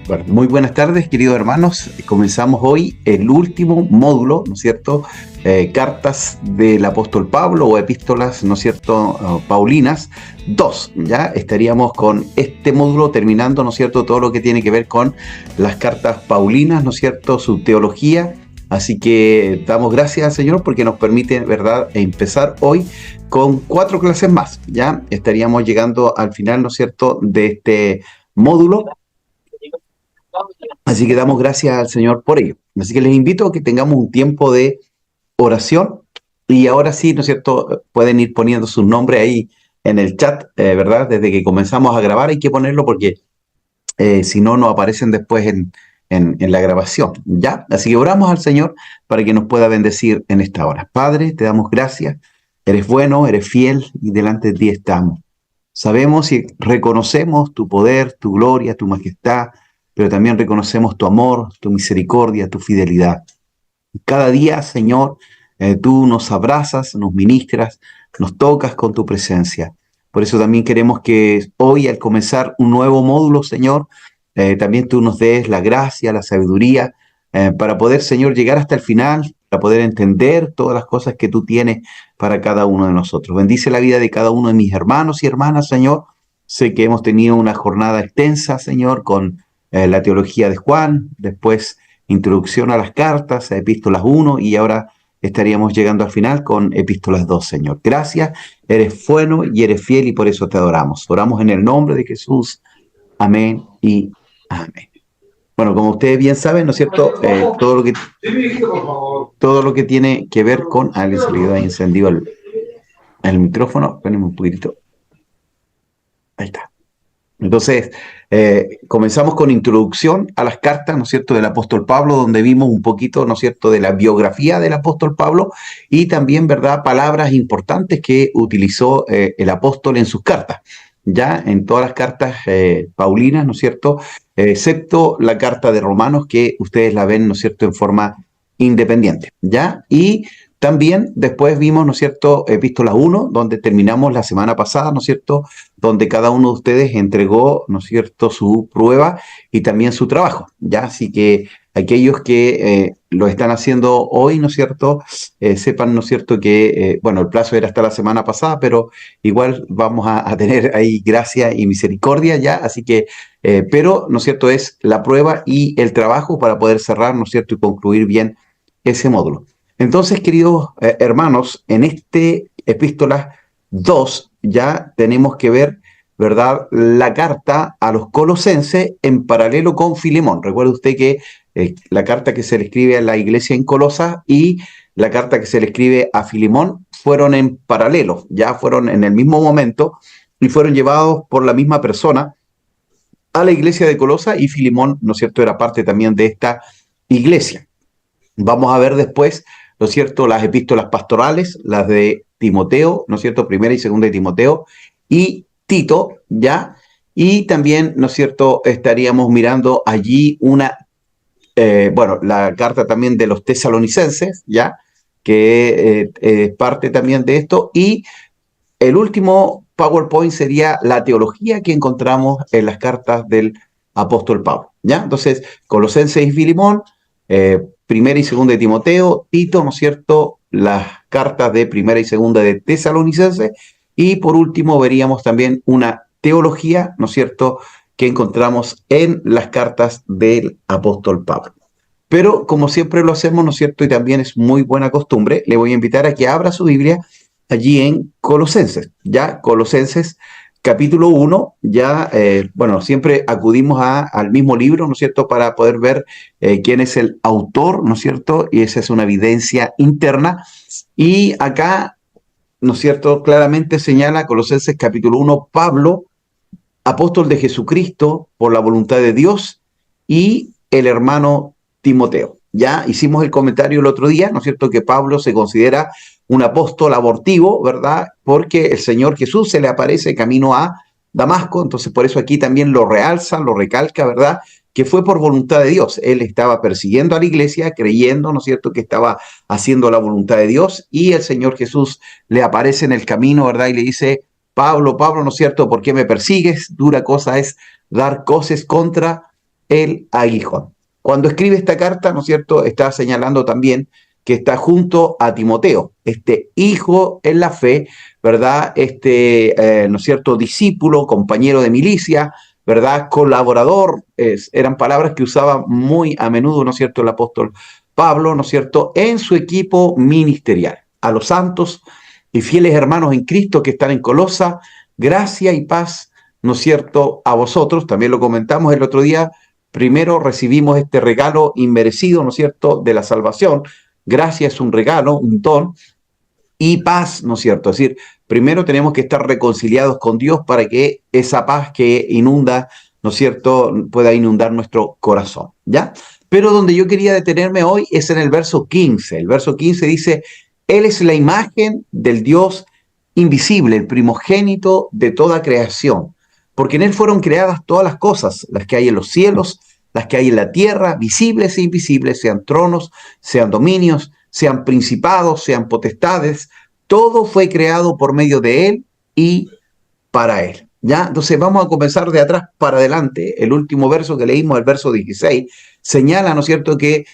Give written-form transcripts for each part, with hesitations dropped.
Bueno, muy buenas tardes, queridos hermanos. Comenzamos hoy el último módulo, ¿no es cierto? Cartas del apóstol Pablo o epístolas, ¿no es cierto? Paulinas 2. Ya estaríamos con este módulo terminando, ¿no es cierto? Todo lo que tiene que ver con las cartas paulinas, ¿no es cierto? Su teología. Así que damos gracias al Señor porque nos permite, ¿verdad?, empezar hoy con 4 clases más. Ya estaríamos llegando al final, ¿no es cierto?, de este módulo. Así que damos gracias al Señor por ello. Así que les invito a que tengamos un tiempo de oración y ahora sí, ¿no es cierto? Pueden ir poniendo sus nombres ahí en el chat, ¿verdad? Desde que comenzamos a grabar hay que ponerlo porque si no, no aparecen después en la grabación, ¿ya? Así que oramos al Señor para que nos pueda bendecir en esta hora. Padre, te damos gracias. Eres bueno, eres fiel y delante de ti estamos. Sabemos y reconocemos tu poder, tu gloria, tu majestad, pero también reconocemos tu amor, tu misericordia, tu fidelidad. Cada día, Señor, tú nos abrazas, nos ministras, nos tocas con tu presencia. Por eso también queremos que hoy, al comenzar un nuevo módulo, Señor, también tú nos des la gracia, la sabiduría, para poder, Señor, llegar hasta el final, para poder entender todas las cosas que tú tienes para cada uno de nosotros. Bendice la vida de cada uno de mis hermanos y hermanas, Señor. Sé que hemos tenido una jornada extensa, Señor, con la teología de Juan, después introducción a las cartas, a epístolas 1 y ahora estaríamos llegando al final con epístolas 2, Señor. Gracias, eres bueno y eres fiel y por eso te adoramos. Oramos en el nombre de Jesús. Amén y amén. Bueno, como ustedes bien saben, ¿no es cierto? Todo lo que tiene que ver con... Ah, le salió ahí encendido el micrófono. Ponemos un poquitito. Ahí está. Entonces, comenzamos con introducción a las cartas, ¿no es cierto?, del apóstol Pablo, donde vimos un poquito, ¿no es cierto?, de la biografía del apóstol Pablo y también, ¿verdad?, palabras importantes que utilizó el apóstol en sus cartas, ya en todas las cartas paulinas, ¿no es cierto?, excepto la carta de Romanos, que ustedes la ven, ¿no es cierto?, en forma independiente, ¿ya? Y también después vimos, ¿no es cierto?, epístola 1, donde terminamos la semana pasada, ¿no es cierto?, donde cada uno de ustedes entregó, ¿no es cierto?, su prueba y también su trabajo, ¿ya? Así que aquellos que lo están haciendo hoy, ¿no es cierto?, sepan, ¿no es cierto?, que, bueno, el plazo era hasta la semana pasada, pero igual vamos a tener ahí gracia y misericordia, ¿ya? Así que, pero, ¿no es cierto?, es la prueba y el trabajo para poder cerrar, ¿no es cierto?, y concluir bien ese módulo. Entonces, queridos hermanos, en este epístola 2 ya tenemos que ver, ¿verdad?, la carta a los colosenses en paralelo con Filemón. Recuerde usted que la carta que se le escribe a la iglesia en Colosas y la carta que se le escribe a Filemón fueron en paralelo, ya fueron en el mismo momento y fueron llevados por la misma persona a la iglesia de Colosas y Filemón, ¿no es cierto?, era parte también de esta iglesia. Vamos a ver después, ¿no es cierto?, las epístolas pastorales, las de Timoteo, ¿no es cierto?, primera y segunda de Timoteo, y Tito, ¿ya? Y también, ¿no es cierto?, estaríamos mirando allí bueno, la carta también de los tesalonicenses, ¿ya? Que es parte también de esto, y el último PowerPoint sería la teología que encontramos en las cartas del apóstol Pablo, ¿ya? Entonces, Colosenses y Filemón, primera y segunda de Timoteo, Tito, ¿no es cierto?, las cartas de primera y segunda de Tesalonicenses, y por último veríamos también una teología, ¿no es cierto?, que encontramos en las cartas del apóstol Pablo. Pero como siempre lo hacemos, ¿no es cierto?, y también es muy buena costumbre, le voy a invitar a que abra su Biblia allí en Colosenses, ya Colosenses capítulo 1, ya, bueno, siempre acudimos al mismo libro, ¿no es cierto?, para poder ver quién es el autor, ¿no es cierto?, y esa es una evidencia interna, y acá, ¿no es cierto?, claramente señala Colosenses capítulo 1, Pablo, apóstol de Jesucristo por la voluntad de Dios, y el hermano Timoteo. Ya hicimos el comentario el otro día, ¿no es cierto?, que Pablo se considera un apóstol abortivo, ¿verdad?, porque el Señor Jesús se le aparece camino a Damasco, entonces por eso aquí también lo realza, lo recalca, ¿verdad?, que fue por voluntad de Dios. Él estaba persiguiendo a la iglesia, creyendo, ¿no es cierto?, que estaba haciendo la voluntad de Dios, y el Señor Jesús le aparece en el camino, ¿verdad?, y le dice: Pablo, Pablo, ¿no es cierto?, ¿por qué me persigues? Dura cosa es dar coces contra el aguijón. Cuando escribe esta carta, ¿no es cierto?, está señalando también que está junto a Timoteo, este hijo en la fe, ¿verdad? ¿No es cierto?, discípulo, compañero de milicia, ¿verdad?, colaborador, eran palabras que usaba muy a menudo, ¿no es cierto?, el apóstol Pablo, ¿no es cierto?, en su equipo ministerial. A los santos y fieles hermanos en Cristo que están en Colosa, gracia y paz, ¿no es cierto?, a vosotros. También lo comentamos el otro día. Primero recibimos este regalo inmerecido, ¿no es cierto?, de la salvación. Gracia es un regalo, un don, y paz, ¿no es cierto? Es decir, primero tenemos que estar reconciliados con Dios para que esa paz que inunda, ¿no es cierto?, pueda inundar nuestro corazón, ¿ya? Pero donde yo quería detenerme hoy es en el verso 15. El verso 15 dice, Él es la imagen del Dios invisible, el primogénito de toda creación, porque en Él fueron creadas todas las cosas, las que hay en los cielos, las que hay en la tierra, visibles e invisibles, sean tronos, sean dominios, sean principados, sean potestades, todo fue creado por medio de Él y para Él. ¿Ya? Entonces vamos a comenzar de atrás para adelante. El último verso que leímos, el verso 16, señala, ¿no es cierto?, que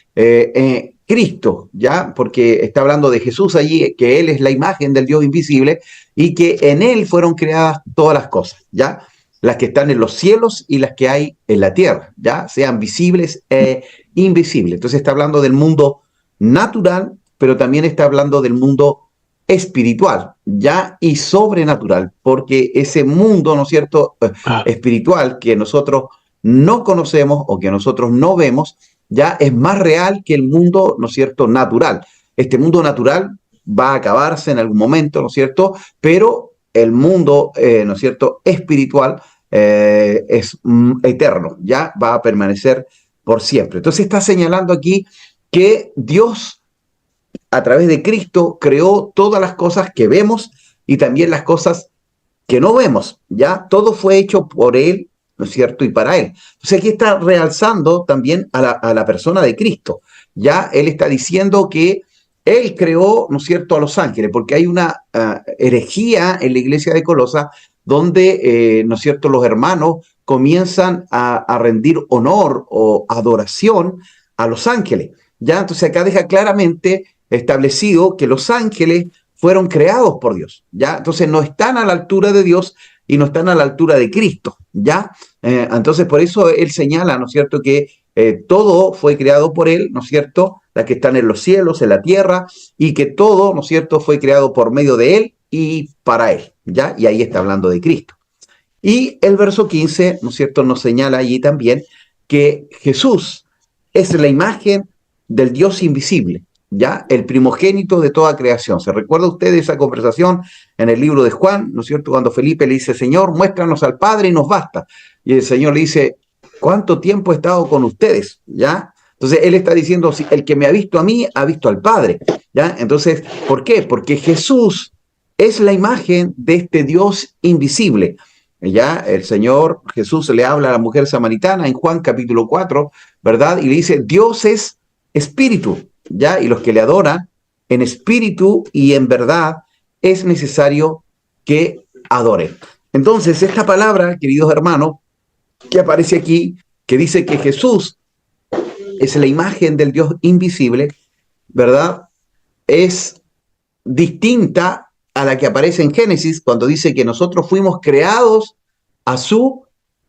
Cristo, ¿ya? Porque está hablando de Jesús allí, que Él es la imagen del Dios invisible y que en Él fueron creadas todas las cosas, ¿ya? Las que están en los cielos y las que hay en la tierra, ¿ya? Sean visibles e invisibles. Entonces está hablando del mundo natural, pero también está hablando del mundo espiritual, ya, y sobrenatural, porque ese mundo, ¿no es cierto?, espiritual que nosotros no conocemos o que nosotros no vemos, ya es más real que el mundo, ¿no es cierto?, natural. Este mundo natural va a acabarse en algún momento, ¿no es cierto?, pero el mundo, ¿no es cierto?, espiritual es eterno, ya va a permanecer por siempre. Entonces está señalando aquí que Dios, a través de Cristo, creó todas las cosas que vemos y también las cosas que no vemos, ¿ya? Todo fue hecho por Él, ¿no es cierto?, y para Él. Entonces aquí está realzando también a la persona de Cristo, ¿ya? Él está diciendo que Él creó, ¿no es cierto?, a los ángeles, porque hay una herejía en la iglesia de Colosa donde, ¿no es cierto?, los hermanos comienzan a rendir honor o adoración a los ángeles, ¿ya? Entonces acá deja claramente establecido que los ángeles fueron creados por Dios, ¿ya? Entonces no están a la altura de Dios y no están a la altura de Cristo, ¿ya? Entonces por eso él señala, ¿no es cierto?, que todo fue creado por él, ¿no es cierto?, las que están en los cielos, en la tierra, y que todo, ¿no es cierto?, fue creado por medio de él y para él, ¿ya? Y ahí está hablando de Cristo. Y el verso 15, ¿no es cierto?, nos señala allí también que Jesús es la imagen del Dios invisible, ¿ya? El primogénito de toda creación. ¿Se recuerda usted de esa conversación en el libro de Juan, ¿no es cierto?, cuando Felipe le dice, Señor, muéstranos al Padre y nos basta. Y el Señor le dice, ¿cuánto tiempo he estado con ustedes? ¿Ya? Entonces él está diciendo, el que me ha visto a mí, ha visto al Padre, ¿ya? Entonces, ¿por qué? Porque Jesús es la imagen de este Dios invisible. Ya el Señor Jesús le habla a la mujer samaritana en Juan capítulo 4, ¿verdad? Y le dice, Dios es espíritu, ¿ya? Y los que le adoran en espíritu y en verdad es necesario que adoren. Entonces, esta palabra, queridos hermanos, que aparece aquí, que dice que Jesús es la imagen del Dios invisible, ¿verdad? Es distinta a la que aparece en Génesis cuando dice que nosotros fuimos creados a su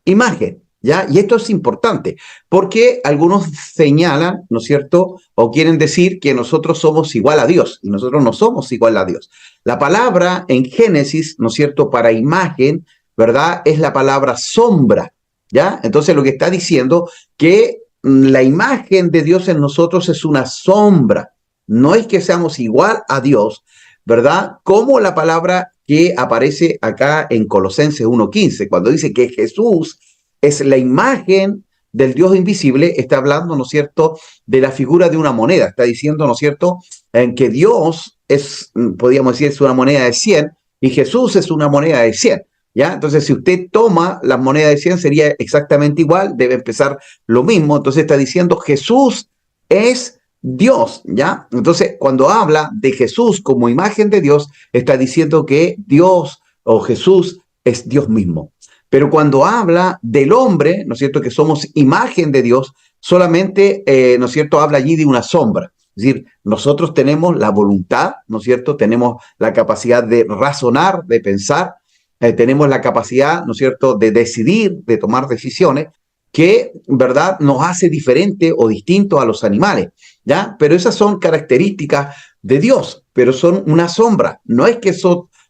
imagen, ¿ya? Y esto es importante porque algunos señalan, ¿no es cierto?, o quieren decir que nosotros somos igual a Dios y nosotros no somos igual a Dios. La palabra en Génesis, ¿no es cierto?, para imagen, ¿verdad?, es la palabra sombra, ¿ya? Entonces lo que está diciendo que la imagen de Dios en nosotros es una sombra, no es que seamos igual a Dios, ¿verdad? Como la palabra que aparece acá en Colosenses 1:15, cuando dice que Jesús es la imagen del Dios invisible, está hablando, ¿no es cierto?, de la figura de una moneda, está diciendo, ¿no es cierto?, en que Dios es, podríamos decir, es una moneda de 100 y Jesús es una moneda de 100, ¿ya? Entonces, si usted toma la moneda de 100, sería exactamente igual, debe empezar lo mismo, entonces está diciendo Jesús es Dios, ¿ya? Entonces, cuando habla de Jesús como imagen de Dios, está diciendo que Dios o Jesús es Dios mismo. Pero cuando habla del hombre, ¿no es cierto?, que somos imagen de Dios, solamente, ¿no es cierto?, habla allí de una sombra. Es decir, nosotros tenemos la voluntad, ¿no es cierto?, tenemos la capacidad de razonar, de pensar, tenemos la capacidad, ¿no es cierto?, de decidir, de tomar decisiones, que, ¿verdad?, nos hace diferente o distinto a los animales, ¿ya? Pero esas son características de Dios, pero son una sombra. No es que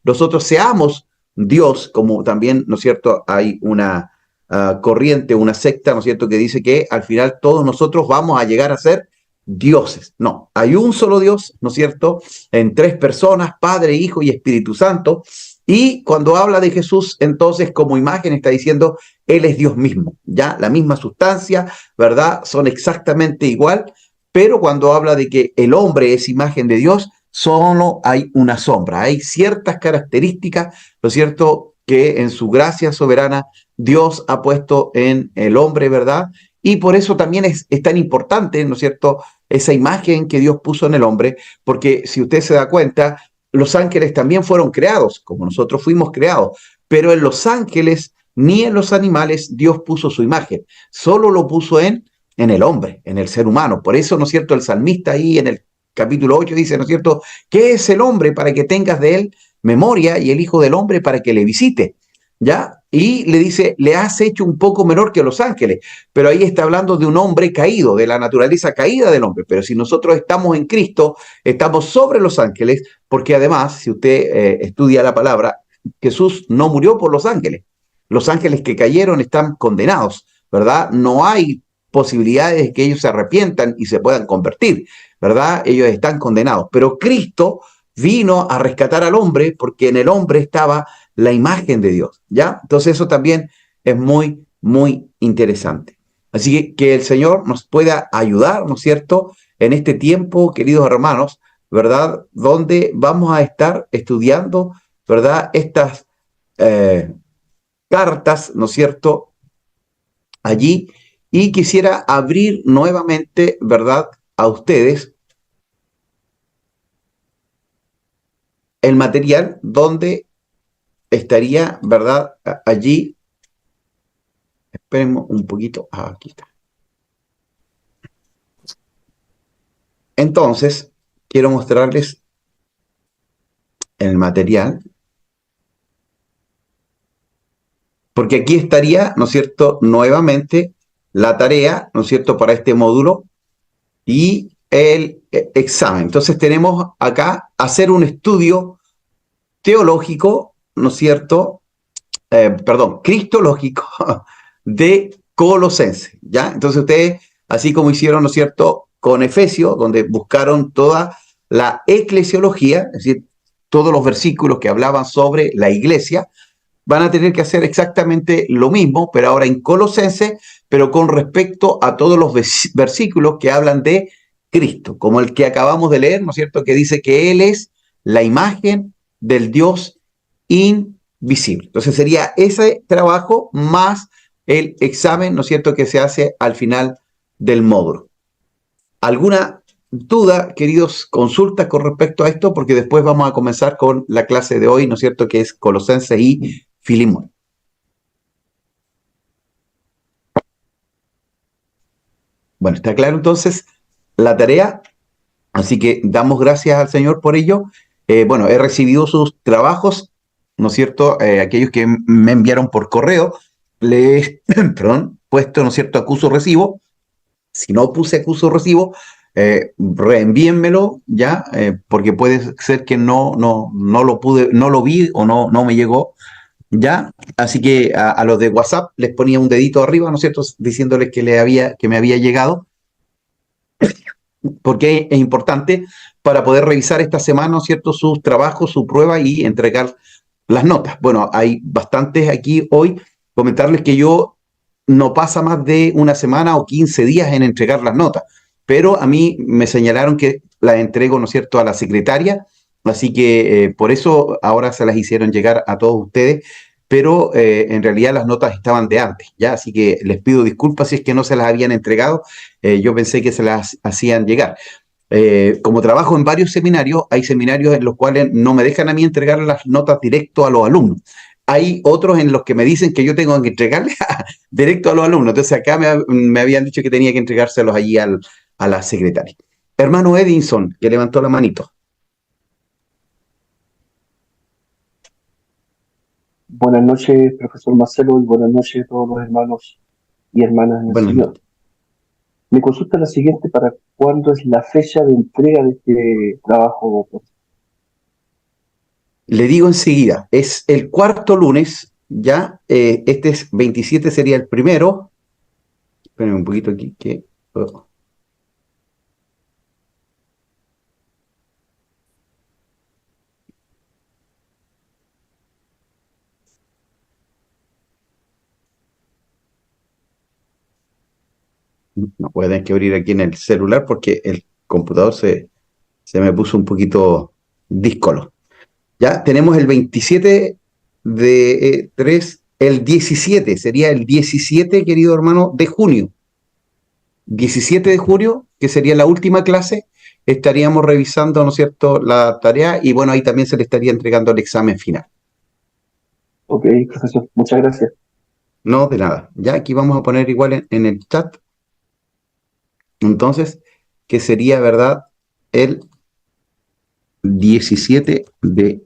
nosotros seamos Dios, como también, ¿no es cierto?, hay una corriente, una secta, ¿no es cierto?, que dice que al final todos nosotros vamos a llegar a ser dioses. No, hay un solo Dios, ¿no es cierto?, en tres personas, Padre, Hijo y Espíritu Santo. Y cuando habla de Jesús, entonces como imagen está diciendo, Él es Dios mismo, ¿ya? La misma sustancia, ¿verdad? Son exactamente igual, pero cuando habla de que el hombre es imagen de Dios, solo hay una sombra, hay ciertas características, ¿no es cierto?, que en su gracia soberana Dios ha puesto en el hombre, ¿verdad? Y por eso también es tan importante, ¿no es cierto?, esa imagen que Dios puso en el hombre, porque si usted se da cuenta, los ángeles también fueron creados, como nosotros fuimos creados, pero en los ángeles ni en los animales Dios puso su imagen, solo lo puso en el hombre, en el ser humano. Por eso, ¿no es cierto?, el salmista ahí en el capítulo 8 dice, ¿no es cierto?, ¿qué es el hombre para que tengas de él memoria y el hijo del hombre para que le visite? ¿Ya? Y le dice, le has hecho un poco menor que los ángeles, pero ahí está hablando de un hombre caído, de la naturaleza caída del hombre. Pero si nosotros estamos en Cristo, estamos sobre los ángeles, porque además, si usted estudia la palabra, Jesús no murió por los ángeles. Los ángeles que cayeron están condenados, ¿verdad? No hay posibilidades de que ellos se arrepientan y se puedan convertir, ¿verdad? Ellos están condenados. Pero Cristo vino a rescatar al hombre porque en el hombre estaba la imagen de Dios, ¿ya? Entonces eso también es muy, muy interesante. Así que el Señor nos pueda ayudar, ¿no es cierto?, en este tiempo, queridos hermanos, ¿verdad?, donde vamos a estar estudiando, ¿verdad?, estas cartas, ¿no es cierto?, allí, y quisiera abrir nuevamente, ¿verdad?, a ustedes el material donde estaría, ¿verdad?, allí. Esperen un poquito. Aquí está. Entonces, quiero mostrarles el material, porque aquí estaría, ¿no es cierto?, nuevamente la tarea, ¿no es cierto?, para este módulo y el examen. Entonces tenemos acá hacer un estudio teológico, ¿no es cierto?, perdón, cristológico de Colosenses, ¿ya? Entonces ustedes, así como hicieron, ¿no es cierto?, con Efesios, donde buscaron toda la eclesiología, es decir, todos los versículos que hablaban sobre la iglesia, van a tener que hacer exactamente lo mismo, pero ahora en Colosenses, pero con respecto a todos los versículos que hablan de Cristo, como el que acabamos de leer, ¿no es cierto?, que dice que Él es la imagen del Dios invisible. Entonces sería ese trabajo más el examen, ¿no es cierto?, que se hace al final del módulo. ¿Alguna duda, queridos, consultas con respecto a esto? Porque después vamos a comenzar con la clase de hoy, ¿no es cierto?, que es Colosenses y Filemón. Bueno, está claro entonces la tarea, así que damos gracias al Señor por ello. Bueno, he recibido sus trabajos, ¿no es cierto?, aquellos que me enviaron por correo, le he, perdón, puesto, ¿no es cierto?, acuso recibo. Si no puse acuso recibo, reenvíenmelo ya, porque puede ser que no lo pude, no lo vi o no me llegó. ¿Ya? Así que a los de WhatsApp les ponía un dedito arriba, ¿no es cierto?, diciéndoles que me había llegado, porque es importante para poder revisar esta semana, ¿no es cierto?, sus trabajos, su prueba y entregar las notas. Bueno, hay bastantes aquí hoy. Comentarles que yo no pasa más de una semana o 15 días en entregar las notas, pero a mí me señalaron que las entrego, ¿no es cierto?, a la secretaria, así que por eso ahora se las hicieron llegar a todos ustedes, pero en realidad las notas estaban de antes, ¿ya? Así que les pido disculpas si es que no se las habían entregado, yo pensé que se las hacían llegar. Como trabajo en varios seminarios, hay seminarios en los cuales no me dejan a mí entregar las notas directo a los alumnos. hay otros en los que me dicen que yo tengo que entregarle directo a los alumnos. Entonces acá me habían dicho que tenía que entregárselos allí a la secretaria. Hermano Edinson, que levantó la manito. Buenas noches, profesor Marcelo, y buenas noches a todos los hermanos y hermanas en el Buenas Señor. noches. Mi consulta es la siguiente: ¿para cuándo es la fecha de entrega de este trabajo? Le digo enseguida, es el cuarto lunes, ya, este es 27, sería el primero. Espérenme un poquito aquí, que... oh, no puedo tener que abrir aquí en el celular porque el computador se me puso un poquito díscolo. Ya tenemos el 27 de 3, el 17, sería el 17, querido hermano, de junio. 17 de junio, que sería la última clase, estaríamos revisando, ¿no es cierto?, la tarea y bueno, ahí también se le estaría entregando el examen final. Ok, profesor, muchas gracias. No, de nada. Ya aquí vamos a poner igual en el chat, entonces, que sería, ¿verdad?, el 17 de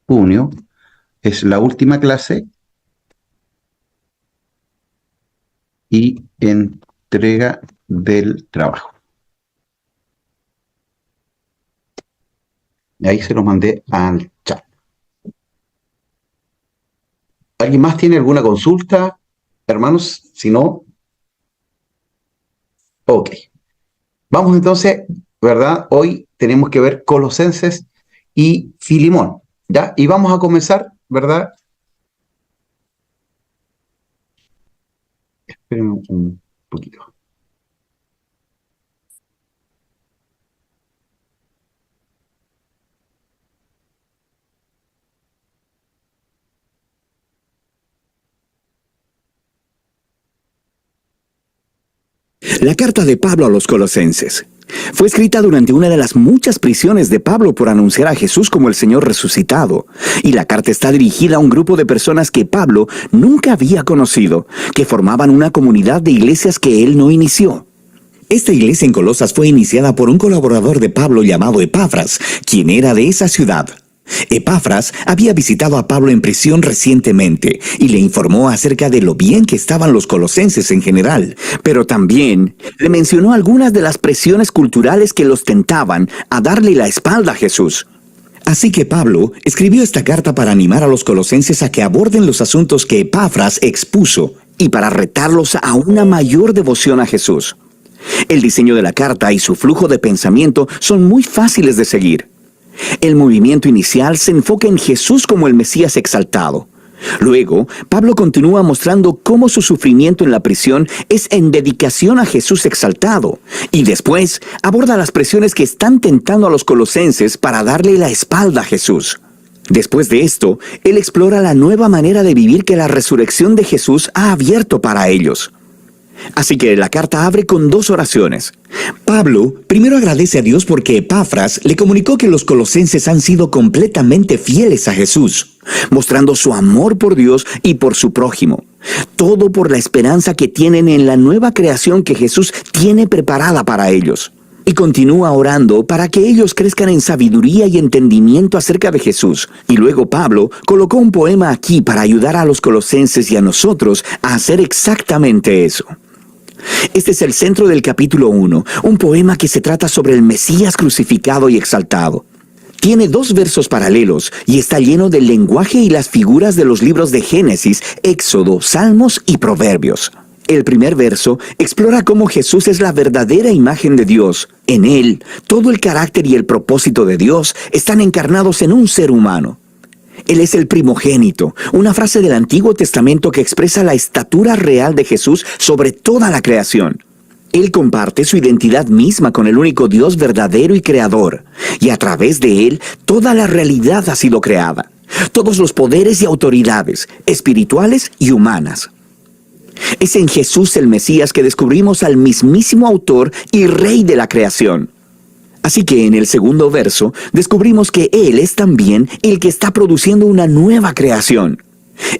junio, es la última clase y entrega del trabajo. Y ahí se lo mandé al chat. ¿Alguien más tiene alguna consulta, hermanos? Si no, ok. Vamos entonces, ¿verdad? Hoy tenemos que ver Colosenses y Filimón, ¿ya? Y vamos a comenzar, ¿verdad? Esperen un poquito. La carta de Pablo a los Colosenses fue escrita durante una de las muchas prisiones de Pablo por anunciar a Jesús como el Señor resucitado, y la carta está dirigida a un grupo de personas que Pablo nunca había conocido, que formaban una comunidad de iglesias que él no inició. Esta iglesia en Colosas fue iniciada por un colaborador de Pablo llamado Epafras, quien era de esa ciudad. Epafras había visitado a Pablo en prisión recientemente y le informó acerca de lo bien que estaban los colosenses en general, pero también le mencionó algunas de las presiones culturales que los tentaban a darle la espalda a Jesús. Así que Pablo escribió esta carta para animar a los colosenses a que aborden los asuntos que Epafras expuso y para retarlos a una mayor devoción a Jesús. El diseño de la carta y su flujo de pensamiento son muy fáciles de seguir. El movimiento inicial se enfoca en Jesús como el Mesías exaltado. Luego, Pablo continúa mostrando cómo su sufrimiento en la prisión es en dedicación a Jesús exaltado. Y después, aborda las presiones que están tentando a los colosenses para darle la espalda a Jesús. Después de esto, él explora la nueva manera de vivir que la resurrección de Jesús ha abierto para ellos. Así que la carta abre con dos oraciones. Pablo primero agradece a Dios porque Epafras le comunicó que los colosenses han sido completamente fieles a Jesús, mostrando su amor por Dios y por su prójimo. Todo por la esperanza que tienen en la nueva creación que Jesús tiene preparada para ellos. Y continúa orando para que ellos crezcan en sabiduría y entendimiento acerca de Jesús. Y luego Pablo colocó un poema aquí para ayudar a los colosenses y a nosotros a hacer exactamente eso. Este es el centro del capítulo 1, un poema que se trata sobre el Mesías crucificado y exaltado. Tiene dos versos paralelos y está lleno del lenguaje y las figuras de los libros de Génesis, Éxodo, Salmos y Proverbios. El primer verso explora cómo Jesús es la verdadera imagen de Dios. En él, todo el carácter y el propósito de Dios están encarnados en un ser humano. Él es el primogénito, una frase del Antiguo Testamento que expresa la estatura real de Jesús sobre toda la creación. Él comparte su identidad misma con el único Dios verdadero y creador, y a través de él toda la realidad ha sido creada, todos los poderes y autoridades, espirituales y humanas. Es en Jesús el Mesías que descubrimos al mismísimo autor y rey de la creación. Así que en el segundo verso descubrimos que Él es también el que está produciendo una nueva creación.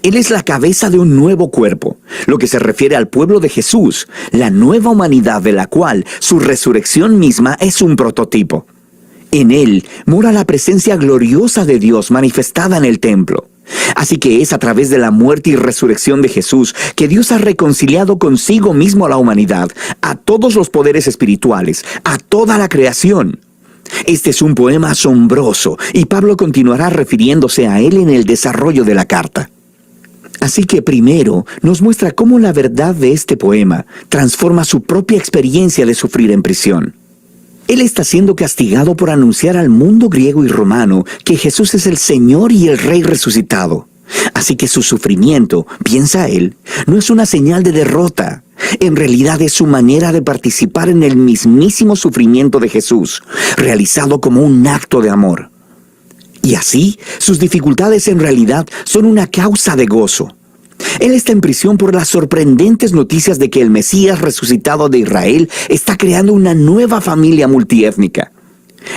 Él es la cabeza de un nuevo cuerpo, lo que se refiere al pueblo de Jesús, la nueva humanidad de la cual su resurrección misma es un prototipo. En Él mora la presencia gloriosa de Dios manifestada en el templo. Así que es a través de la muerte y resurrección de Jesús que Dios ha reconciliado consigo mismo a la humanidad, a todos los poderes espirituales, a toda la creación. Este es un poema asombroso y Pablo continuará refiriéndose a él en el desarrollo de la carta. Así que primero nos muestra cómo la verdad de este poema transforma su propia experiencia de sufrir en prisión. Él está siendo castigado por anunciar al mundo griego y romano que Jesús es el Señor y el Rey resucitado. Así que su sufrimiento, piensa él, no es una señal de derrota. En realidad es su manera de participar en el mismísimo sufrimiento de Jesús, realizado como un acto de amor. Y así, sus dificultades en realidad son una causa de gozo. Él está en prisión por las sorprendentes noticias de que el Mesías resucitado de Israel está creando una nueva familia multiétnica.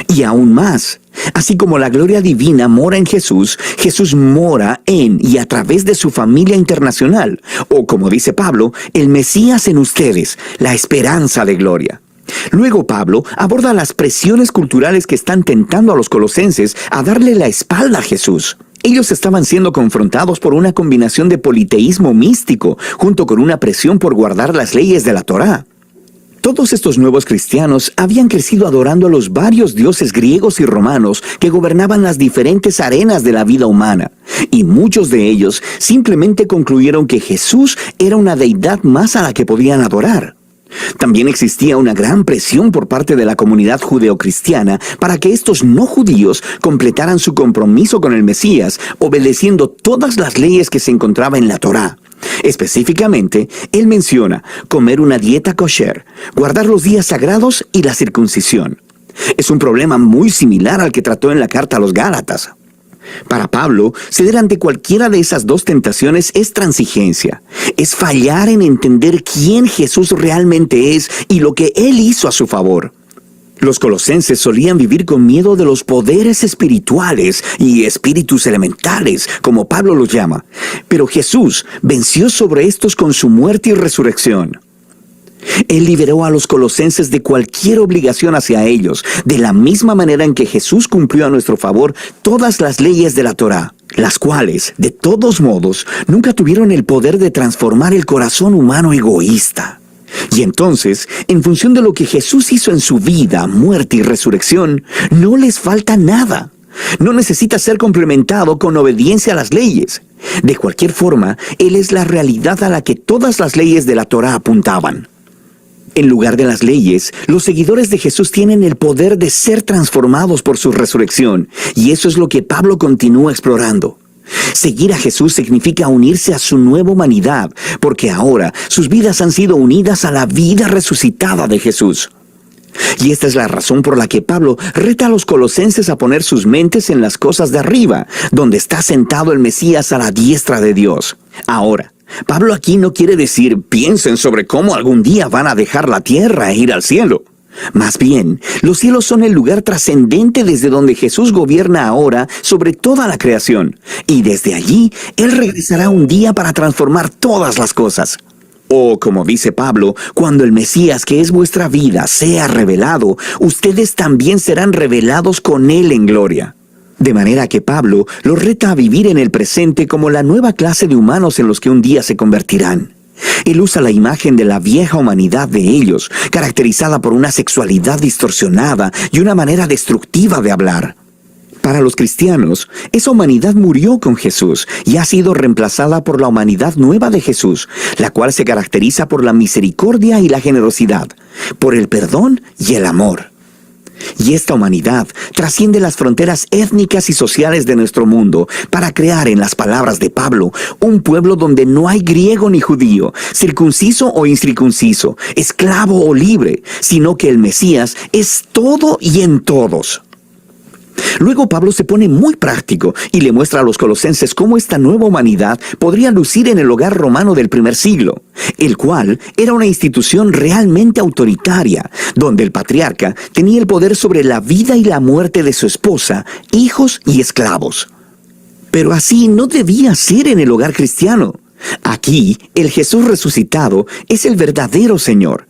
Y aún más, así como la gloria divina mora en Jesús, Jesús mora en y a través de su familia internacional, o como dice Pablo, el Mesías en ustedes, la esperanza de gloria. Luego Pablo aborda las presiones culturales que están tentando a los colosenses a darle la espalda a Jesús. Ellos estaban siendo confrontados por una combinación de politeísmo místico, junto con una presión por guardar las leyes de la Torá. Todos estos nuevos cristianos habían crecido adorando a los varios dioses griegos y romanos que gobernaban las diferentes arenas de la vida humana, y muchos de ellos simplemente concluyeron que Jesús era una deidad más a la que podían adorar. También existía una gran presión por parte de la comunidad judeocristiana para que estos no judíos completaran su compromiso con el Mesías, obedeciendo todas las leyes que se encontraban en la Torá. Específicamente, él menciona comer una dieta kosher, guardar los días sagrados y la circuncisión. Es un problema muy similar al que trató en la carta a los Gálatas. Para Pablo, ceder ante cualquiera de esas dos tentaciones es transigencia. Es fallar en entender quién Jesús realmente es y lo que Él hizo a su favor. Los colosenses solían vivir con miedo de los poderes espirituales y espíritus elementales, como Pablo los llama. Pero Jesús venció sobre estos con su muerte y resurrección. Él liberó a los colosenses de cualquier obligación hacia ellos, de la misma manera en que Jesús cumplió a nuestro favor todas las leyes de la Torá, las cuales, de todos modos, nunca tuvieron el poder de transformar el corazón humano egoísta. Y entonces, en función de lo que Jesús hizo en su vida, muerte y resurrección, no les falta nada. No necesita ser complementado con obediencia a las leyes. De cualquier forma, Él es la realidad a la que todas las leyes de la Torá apuntaban. En lugar de las leyes, los seguidores de Jesús tienen el poder de ser transformados por su resurrección, y eso es lo que Pablo continúa explorando. Seguir a Jesús significa unirse a su nueva humanidad, porque ahora sus vidas han sido unidas a la vida resucitada de Jesús. Y esta es la razón por la que Pablo reta a los colosenses a poner sus mentes en las cosas de arriba, donde está sentado el Mesías a la diestra de Dios. Ahora, Pablo aquí no quiere decir piensen sobre cómo algún día van a dejar la tierra e ir al cielo. Más bien, los cielos son el lugar trascendente desde donde Jesús gobierna ahora sobre toda la creación, y desde allí Él regresará un día para transformar todas las cosas. O, como dice Pablo, cuando el Mesías, que es vuestra vida, sea revelado, ustedes también serán revelados con Él en gloria. De manera que Pablo los reta a vivir en el presente como la nueva clase de humanos en los que un día se convertirán. Él usa la imagen de la vieja humanidad de ellos, caracterizada por una sexualidad distorsionada y una manera destructiva de hablar. Para los cristianos, esa humanidad murió con Jesús y ha sido reemplazada por la humanidad nueva de Jesús, la cual se caracteriza por la misericordia y la generosidad, por el perdón y el amor. Y esta humanidad trasciende las fronteras étnicas y sociales de nuestro mundo para crear, en las palabras de Pablo, un pueblo donde no hay griego ni judío, circunciso o incircunciso, esclavo o libre, sino que el Mesías es todo y en todos. Luego Pablo se pone muy práctico y le muestra a los colosenses cómo esta nueva humanidad podría lucir en el hogar romano del primer siglo, el cual era una institución realmente autoritaria, donde el patriarca tenía el poder sobre la vida y la muerte de su esposa, hijos y esclavos. Pero así no debía ser en el hogar cristiano. Aquí, el Jesús resucitado es el verdadero Señor.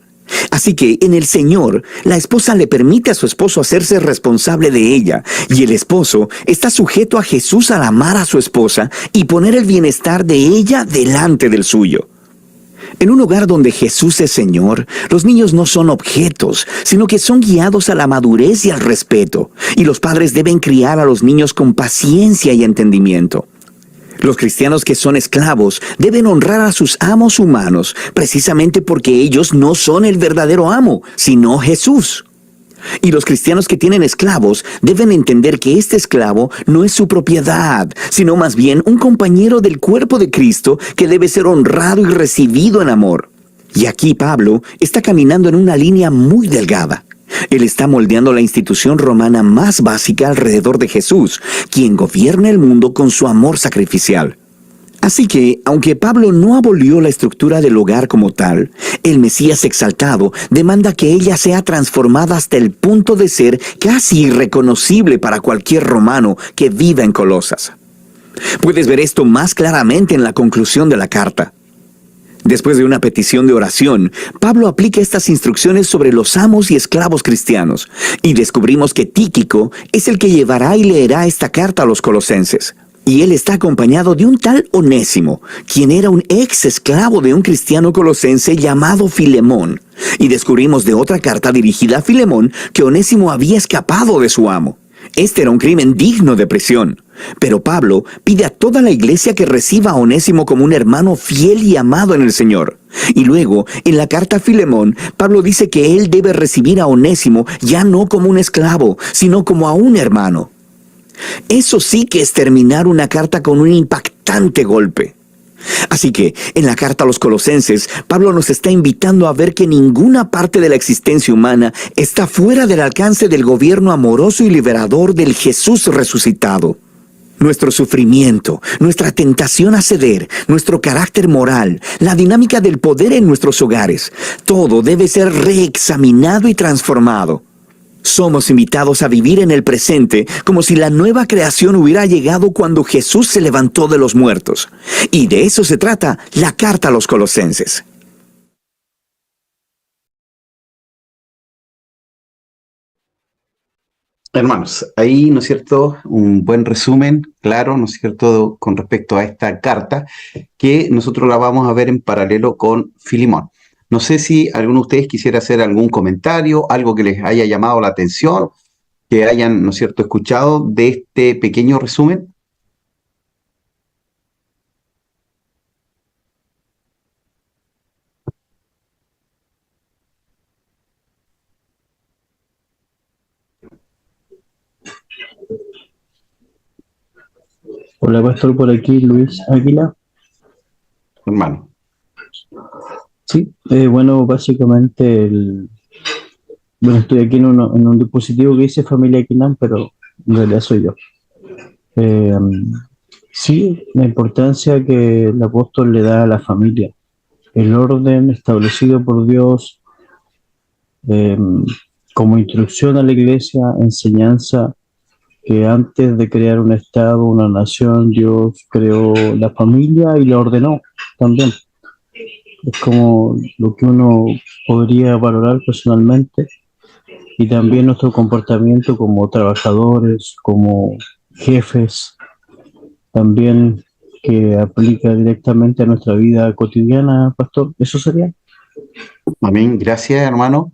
Así que en el Señor, la esposa le permite a su esposo hacerse responsable de ella, y el esposo está sujeto a Jesús al amar a su esposa y poner el bienestar de ella delante del suyo. En un hogar donde Jesús es Señor, los niños no son objetos, sino que son guiados a la madurez y al respeto, y los padres deben criar a los niños con paciencia y entendimiento. Los cristianos que son esclavos deben honrar a sus amos humanos, precisamente porque ellos no son el verdadero amo, sino Jesús. Y los cristianos que tienen esclavos deben entender que este esclavo no es su propiedad, sino más bien un compañero del cuerpo de Cristo que debe ser honrado y recibido en amor. Y aquí Pablo está caminando en una línea muy delgada. Él está moldeando la institución romana más básica alrededor de Jesús, quien gobierna el mundo con su amor sacrificial. Así que, aunque Pablo no abolió la estructura del hogar como tal, el Mesías exaltado demanda que ella sea transformada hasta el punto de ser casi irreconocible para cualquier romano que viva en Colosas. Puedes ver esto más claramente en la conclusión de la carta. Después de una petición de oración, Pablo aplica estas instrucciones sobre los amos y esclavos cristianos, y descubrimos que Tíquico es el que llevará y leerá esta carta a los colosenses. Y él está acompañado de un tal Onésimo, quien era un ex esclavo de un cristiano colosense llamado Filemón. Y descubrimos de otra carta dirigida a Filemón que Onésimo había escapado de su amo. Este era un crimen digno de prisión. Pero Pablo pide a toda la iglesia que reciba a Onésimo como un hermano fiel y amado en el Señor. Y luego, en la carta a Filemón, Pablo dice que él debe recibir a Onésimo ya no como un esclavo, sino como a un hermano. Eso sí que es terminar una carta con un impactante golpe. Así que, en la carta a los colosenses, Pablo nos está invitando a ver que ninguna parte de la existencia humana está fuera del alcance del gobierno amoroso y liberador del Jesús resucitado. Nuestro sufrimiento, nuestra tentación a ceder, nuestro carácter moral, la dinámica del poder en nuestros hogares, todo debe ser reexaminado y transformado. Somos invitados a vivir en el presente como si la nueva creación hubiera llegado cuando Jesús se levantó de los muertos. Y de eso se trata la carta a los colosenses. Hermanos, ahí, ¿no es cierto?, un buen resumen, claro, ¿no es cierto?, con respecto a esta carta, que nosotros la vamos a ver en paralelo con Filemón. No sé si alguno de ustedes quisiera hacer algún comentario, algo que les haya llamado la atención, que hayan, ¿no es cierto?, escuchado de este pequeño resumen. Hola, pastor, por aquí Luis Águila. Hermano. Sí, bueno, básicamente, bueno, estoy aquí en un dispositivo que dice Familia Aquilán, pero en realidad soy yo. Sí, la importancia que el apóstol le da a la familia, el orden establecido por Dios como instrucción a la iglesia, enseñanza, que antes de crear un estado, una nación, Dios creó la familia y la ordenó también. Es como lo que uno podría valorar personalmente, y también nuestro comportamiento como trabajadores, como jefes, también que aplica directamente a nuestra vida cotidiana, pastor. ¿Eso sería? Amén, gracias, hermano.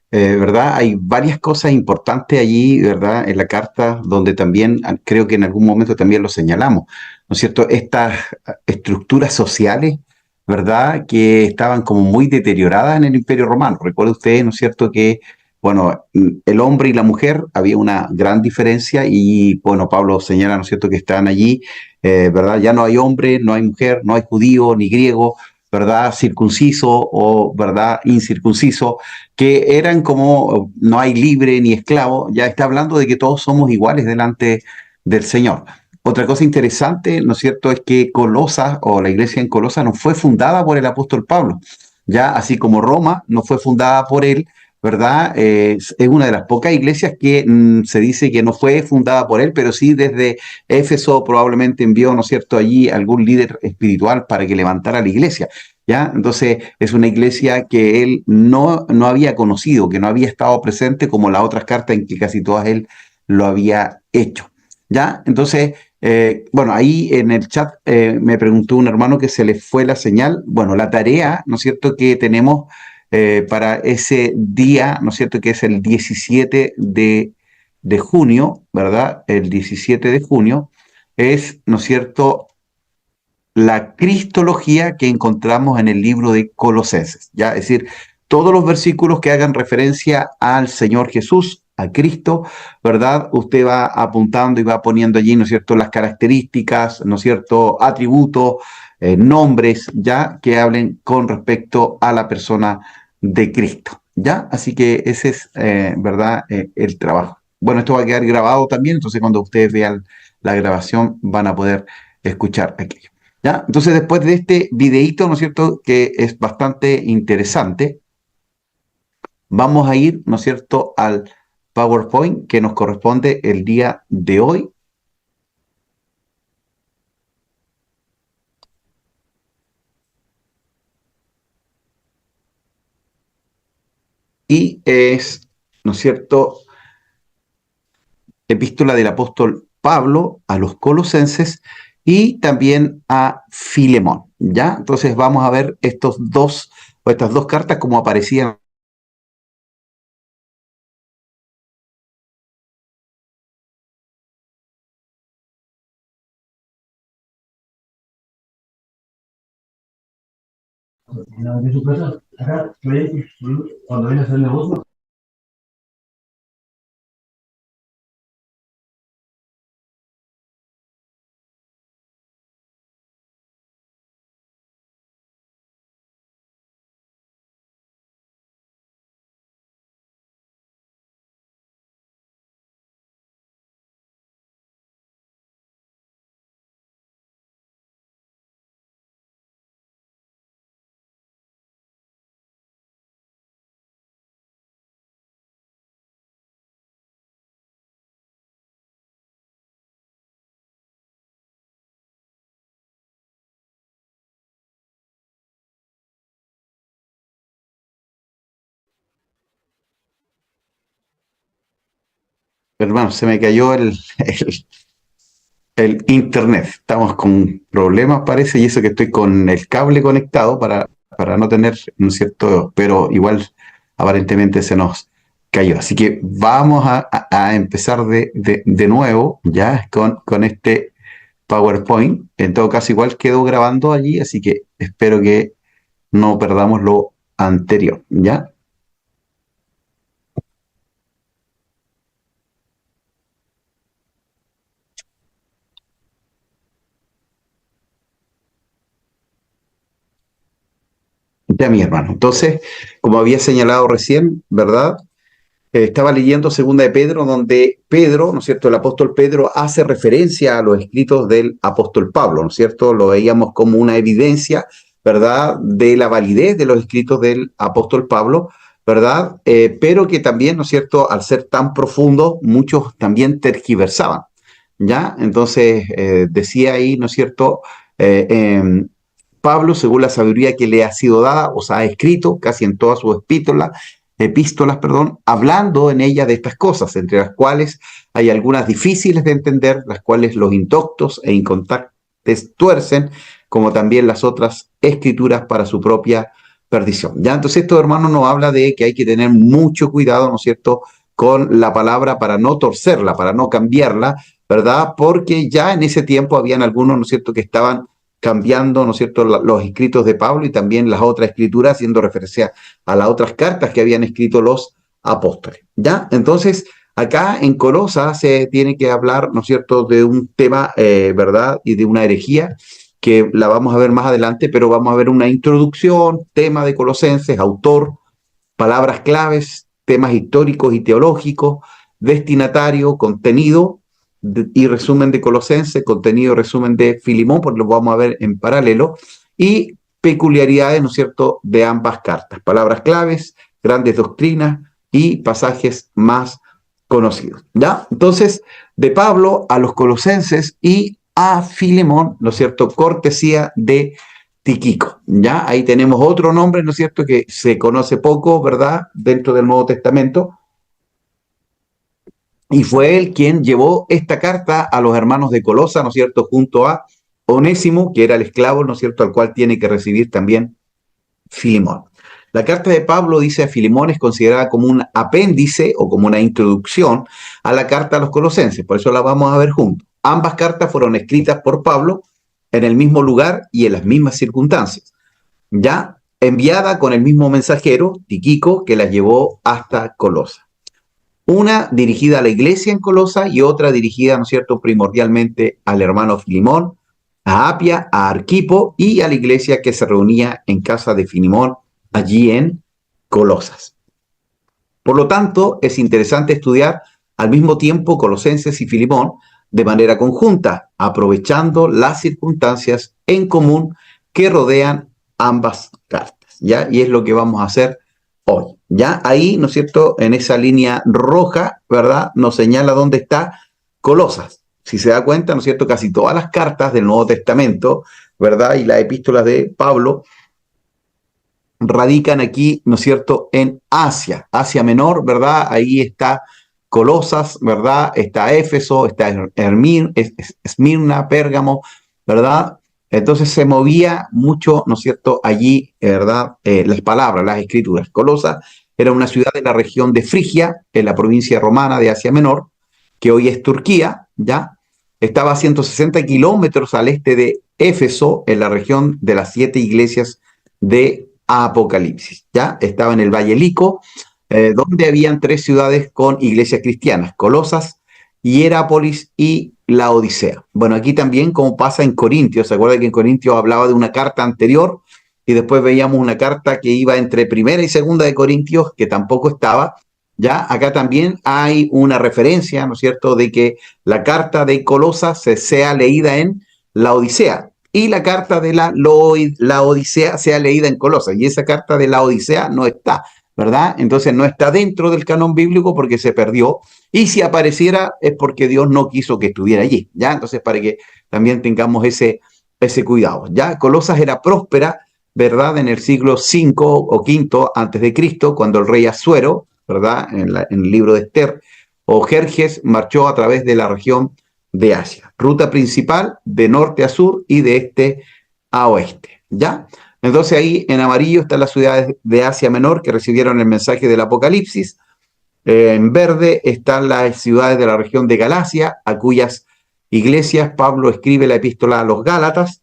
¿Verdad? Hay varias cosas importantes allí, ¿verdad? En la carta, donde también creo que en algún momento también lo señalamos, ¿no es cierto? Estas estructuras sociales, ¿verdad? Que estaban como muy deterioradas en el Imperio Romano. Recuerden ustedes, ¿no es cierto? Que, bueno, el hombre y la mujer había una gran diferencia y, bueno, Pablo señala, ¿no es cierto?, que están allí, ¿verdad? Ya no hay hombre, no hay mujer, no hay judío ni griego, ¿verdad? Circunciso o, ¿verdad?, incircunciso, que eran como no hay libre ni esclavo. Ya está hablando de que todos somos iguales delante del Señor. Otra cosa interesante, ¿no es cierto?, es que Colosas, o la iglesia en Colosas, no fue fundada por el apóstol Pablo, ya así como Roma no fue fundada por él, ¿verdad? Es una de las pocas iglesias que se dice que no fue fundada por él, pero sí desde Éfeso probablemente envió, ¿no es cierto?, allí algún líder espiritual para que levantara la iglesia. ¿Ya? Entonces es una iglesia que él no había conocido, que no había estado presente como las otras cartas en que casi todas él lo había hecho. ¿Ya? Entonces, bueno, ahí en el chat me preguntó un hermano que se le fue la señal. Bueno, la tarea, ¿no es cierto?, que tenemos para ese día, ¿no es cierto?, que es el 17 de junio, ¿verdad? El 17 de junio es, ¿no es cierto?, la cristología que encontramos en el libro de Colosenses, ¿ya? Es decir, todos los versículos que hagan referencia al Señor Jesús, a Cristo, ¿verdad? Usted va apuntando y va poniendo allí, ¿no es cierto?, las características, ¿no es cierto?, atributos, nombres, ¿ya?, que hablen con respecto a la persona de Cristo, ¿ya? Así que ese es, ¿verdad?, el trabajo. Bueno, esto va a quedar grabado también, entonces cuando ustedes vean la grabación van a poder escuchar aquello. ¿Ya? Entonces, después de este videíto, ¿no es cierto?, que es bastante interesante, vamos a ir, ¿no es cierto?, al PowerPoint que nos corresponde el día de hoy. Y es, ¿no es cierto?, epístola del apóstol Pablo a los Colosenses y también a Filemón, ¿ya? Entonces vamos a ver estas dos cartas como aparecían. Cuando vienes a hacer negocio. Hermano, se me cayó el internet. Estamos con problemas, parece, y eso que estoy con el cable conectado para no tener, ¿no es cierto? Pero igual, aparentemente se nos cayó. Así que vamos a empezar de nuevo, ya, con este PowerPoint. En todo caso, igual quedó grabando allí, así que espero que no perdamos lo anterior, ¿ya? Ya, mi hermano. Entonces, como había señalado recién, ¿verdad? Estaba leyendo Segunda de Pedro, donde Pedro, ¿no es cierto?, el apóstol Pedro hace referencia a los escritos del apóstol Pablo, ¿no es cierto? Lo veíamos como una evidencia, ¿verdad?, de la validez de los escritos del apóstol Pablo, ¿verdad? Pero que también, ¿no es cierto?, al ser tan profundo, muchos también tergiversaban, ¿ya? Entonces, decía ahí, ¿no es cierto?, Pablo, según la sabiduría que le ha sido dada, o sea, ha escrito casi en todas sus epístolas, perdón, hablando en ella de estas cosas, entre las cuales hay algunas difíciles de entender, las cuales los indoctos e inconstantes tuercen, como también las otras escrituras para su propia perdición. Ya, entonces esto, hermano, nos habla de que hay que tener mucho cuidado, ¿no es cierto?, con la palabra para no torcerla, para no cambiarla, ¿verdad? Porque ya en ese tiempo habían algunos, ¿no es cierto?, que estaban cambiando, ¿no es cierto?, los escritos de Pablo y también las otras escrituras, haciendo referencia a las otras cartas que habían escrito los apóstoles. ¿Ya? Entonces, acá en Colosa se tiene que hablar, ¿no es cierto?, de un tema, ¿verdad?, y de una herejía que la vamos a ver más adelante, pero vamos a ver una introducción, tema de Colosenses, autor, palabras claves, temas históricos y teológicos, destinatario, contenido y resumen de Colosenses, contenido y resumen de Filimón, porque lo vamos a ver en paralelo, y peculiaridades, ¿no es cierto?, de ambas cartas. Palabras claves, grandes doctrinas, y pasajes más conocidos, ¿ya? Entonces, de Pablo a los colosenses y a Filemón, ¿no es cierto? Cortesía de Tíquico, ¿ya? Ahí tenemos otro nombre, ¿no es cierto?, que se conoce poco, ¿verdad?, dentro del Nuevo Testamento, y fue él quien llevó esta carta a los hermanos de Colosa, ¿no es cierto?, junto a Onésimo, que era el esclavo, ¿no es cierto?, al cual tiene que recibir también Filemón. La carta de Pablo, dice, a Filemón es considerada como un apéndice o como una introducción a la carta a los colosenses, por eso la vamos a ver juntos. Ambas cartas fueron escritas por Pablo en el mismo lugar y en las mismas circunstancias, ya enviada con el mismo mensajero, Tíquico, que las llevó hasta Colosa. Una dirigida a la iglesia en Colosa y otra dirigida, ¿no es cierto?, primordialmente al hermano Filemón, a Apia, a Arquipo y a la iglesia que se reunía en casa de Filemón allí en Colosas. Por lo tanto, es interesante estudiar al mismo tiempo Colosenses y Filemón de manera conjunta, aprovechando las circunstancias en común que rodean ambas cartas, ¿ya? Y es lo que vamos a hacer hoy, ¿ya? Ahí, ¿no es cierto?, en esa línea roja, ¿verdad?, nos señala dónde está Colosas. Si se da cuenta, ¿no es cierto?, casi todas las cartas del Nuevo Testamento, ¿verdad?, y las epístolas de Pablo radican aquí, ¿no es cierto?, en Asia, Asia Menor, ¿verdad? Ahí está Colosas, ¿verdad? Está Éfeso, está Esmirna, Pérgamo, ¿verdad? Entonces se movía mucho, ¿no es cierto?, allí, ¿verdad?, las palabras, las escrituras. Colosas era una ciudad de la región de Frigia, en la provincia romana de Asia Menor, que hoy es Turquía, ¿ya? Estaba a 160 kilómetros al este de Éfeso, en la región de las 7 iglesias de Apocalipsis, ¿ya? Estaba en el Valle Lico, donde habían 3 ciudades con iglesias cristianas, Colosas, Hierápolis y Laodicea. Bueno, aquí también, como pasa en Corintios, ¿se acuerdan que en Corintios hablaba de una carta anterior y después veíamos una carta que iba entre primera y segunda de Corintios, que tampoco estaba, ¿ya? Acá también hay una referencia, ¿no es cierto?, de que la carta de Colosas sea leída en la Odisea y la carta de la Odisea sea leída en Colosas, y esa carta de la Odisea no está, ¿verdad? Entonces no está dentro del canon bíblico porque se perdió, y si apareciera es porque Dios no quiso que estuviera allí, ¿ya? Entonces, para que también tengamos ese cuidado, ¿ya? Colosas era próspera, ¿verdad?, en el siglo V o V antes de Cristo, cuando el rey Asuero, ¿verdad?, en el libro de Esther, o Jerjes marchó a través de la región de Asia. Ruta principal de norte a sur y de este a oeste, ¿ya? Entonces ahí en amarillo están las ciudades de Asia Menor que recibieron el mensaje del Apocalipsis. En verde están las ciudades de la región de Galacia, a cuyas iglesias Pablo escribe la epístola a los Gálatas.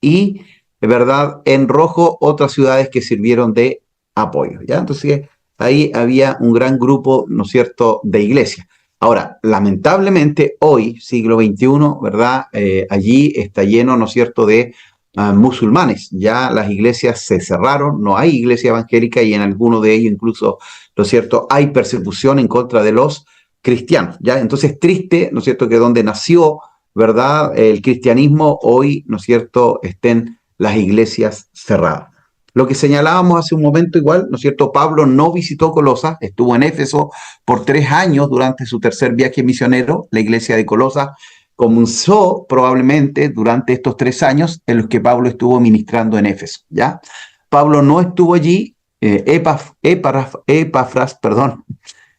Y, de verdad, en rojo otras ciudades que sirvieron de apoyo, ¿ya? Entonces ahí había un gran grupo, ¿no es cierto?, de iglesias. Ahora, lamentablemente, hoy, siglo XXI, ¿verdad?, allí está lleno, ¿no es cierto?, de musulmanes. Ya las iglesias se cerraron, no hay iglesia evangélica y en algunos de ellos incluso, ¿no es cierto?, hay persecución en contra de los cristianos, ¿ya? Entonces, triste, ¿no es cierto?, que donde nació, ¿verdad?, el cristianismo, hoy, ¿no es cierto?, estén las iglesias cerradas. Lo que señalábamos hace un momento igual, ¿no es cierto?, Pablo no visitó Colosas, estuvo en Éfeso por 3 años durante su tercer viaje misionero. La iglesia de Colosas comenzó probablemente durante estos 3 años en los que Pablo estuvo ministrando en Éfeso, ¿ya? Pablo no estuvo allí, Epafras,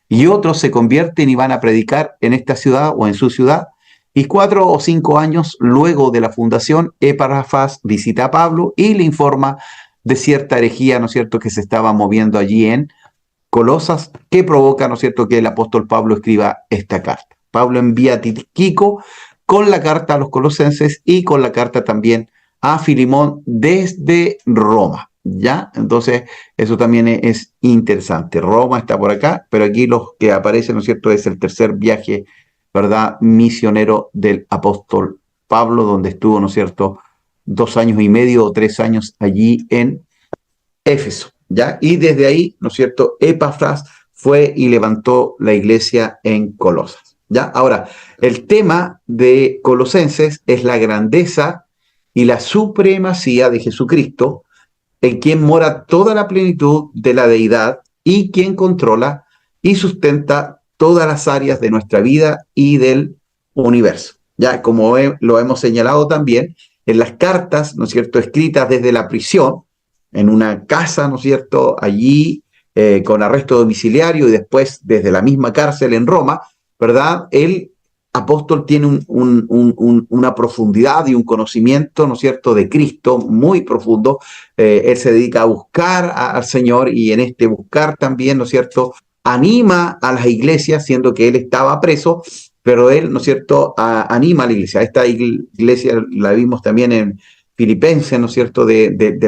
y otros se convierten y van a predicar en esta ciudad o en su ciudad. Y 4 o 5 años luego de la fundación, Epafras visita a Pablo y le informa de cierta herejía, ¿no es cierto?, que se estaba moviendo allí en Colosas, que provoca, ¿no es cierto?, que el apóstol Pablo escriba esta carta. Pablo envía a Tíquico con la carta a los colosenses y con la carta también a Filemón desde Roma, ¿ya? Entonces, eso también es interesante. Roma está por acá, pero aquí los que aparecen, ¿no es cierto?, es el tercer viaje, ¿verdad?, misionero del apóstol Pablo, donde estuvo, ¿no es cierto?, 2 años y medio o 3 años allí en Éfeso, ¿ya? Y desde ahí, ¿no es cierto?, Epafras fue y levantó la iglesia en Colosas, ¿ya? Ahora, el tema de Colosenses es la grandeza y la supremacía de Jesucristo, en quien mora toda la plenitud de la deidad, y quien controla y sustenta todas las áreas de nuestra vida y del universo. Ya como lo hemos señalado también en las cartas, ¿no es cierto?, escritas desde la prisión, en una casa, ¿no es cierto?, allí con arresto domiciliario y después desde la misma cárcel en Roma, ¿verdad? El apóstol tiene una profundidad y un conocimiento, ¿no es cierto?, de Cristo muy profundo. Él se dedica a buscar al Señor y en este buscar también, ¿no es cierto?, anima a las iglesias, siendo que él estaba preso, pero él, ¿no es cierto?, anima a la iglesia. Esta iglesia la vimos también en Filipenses, ¿no es cierto?, de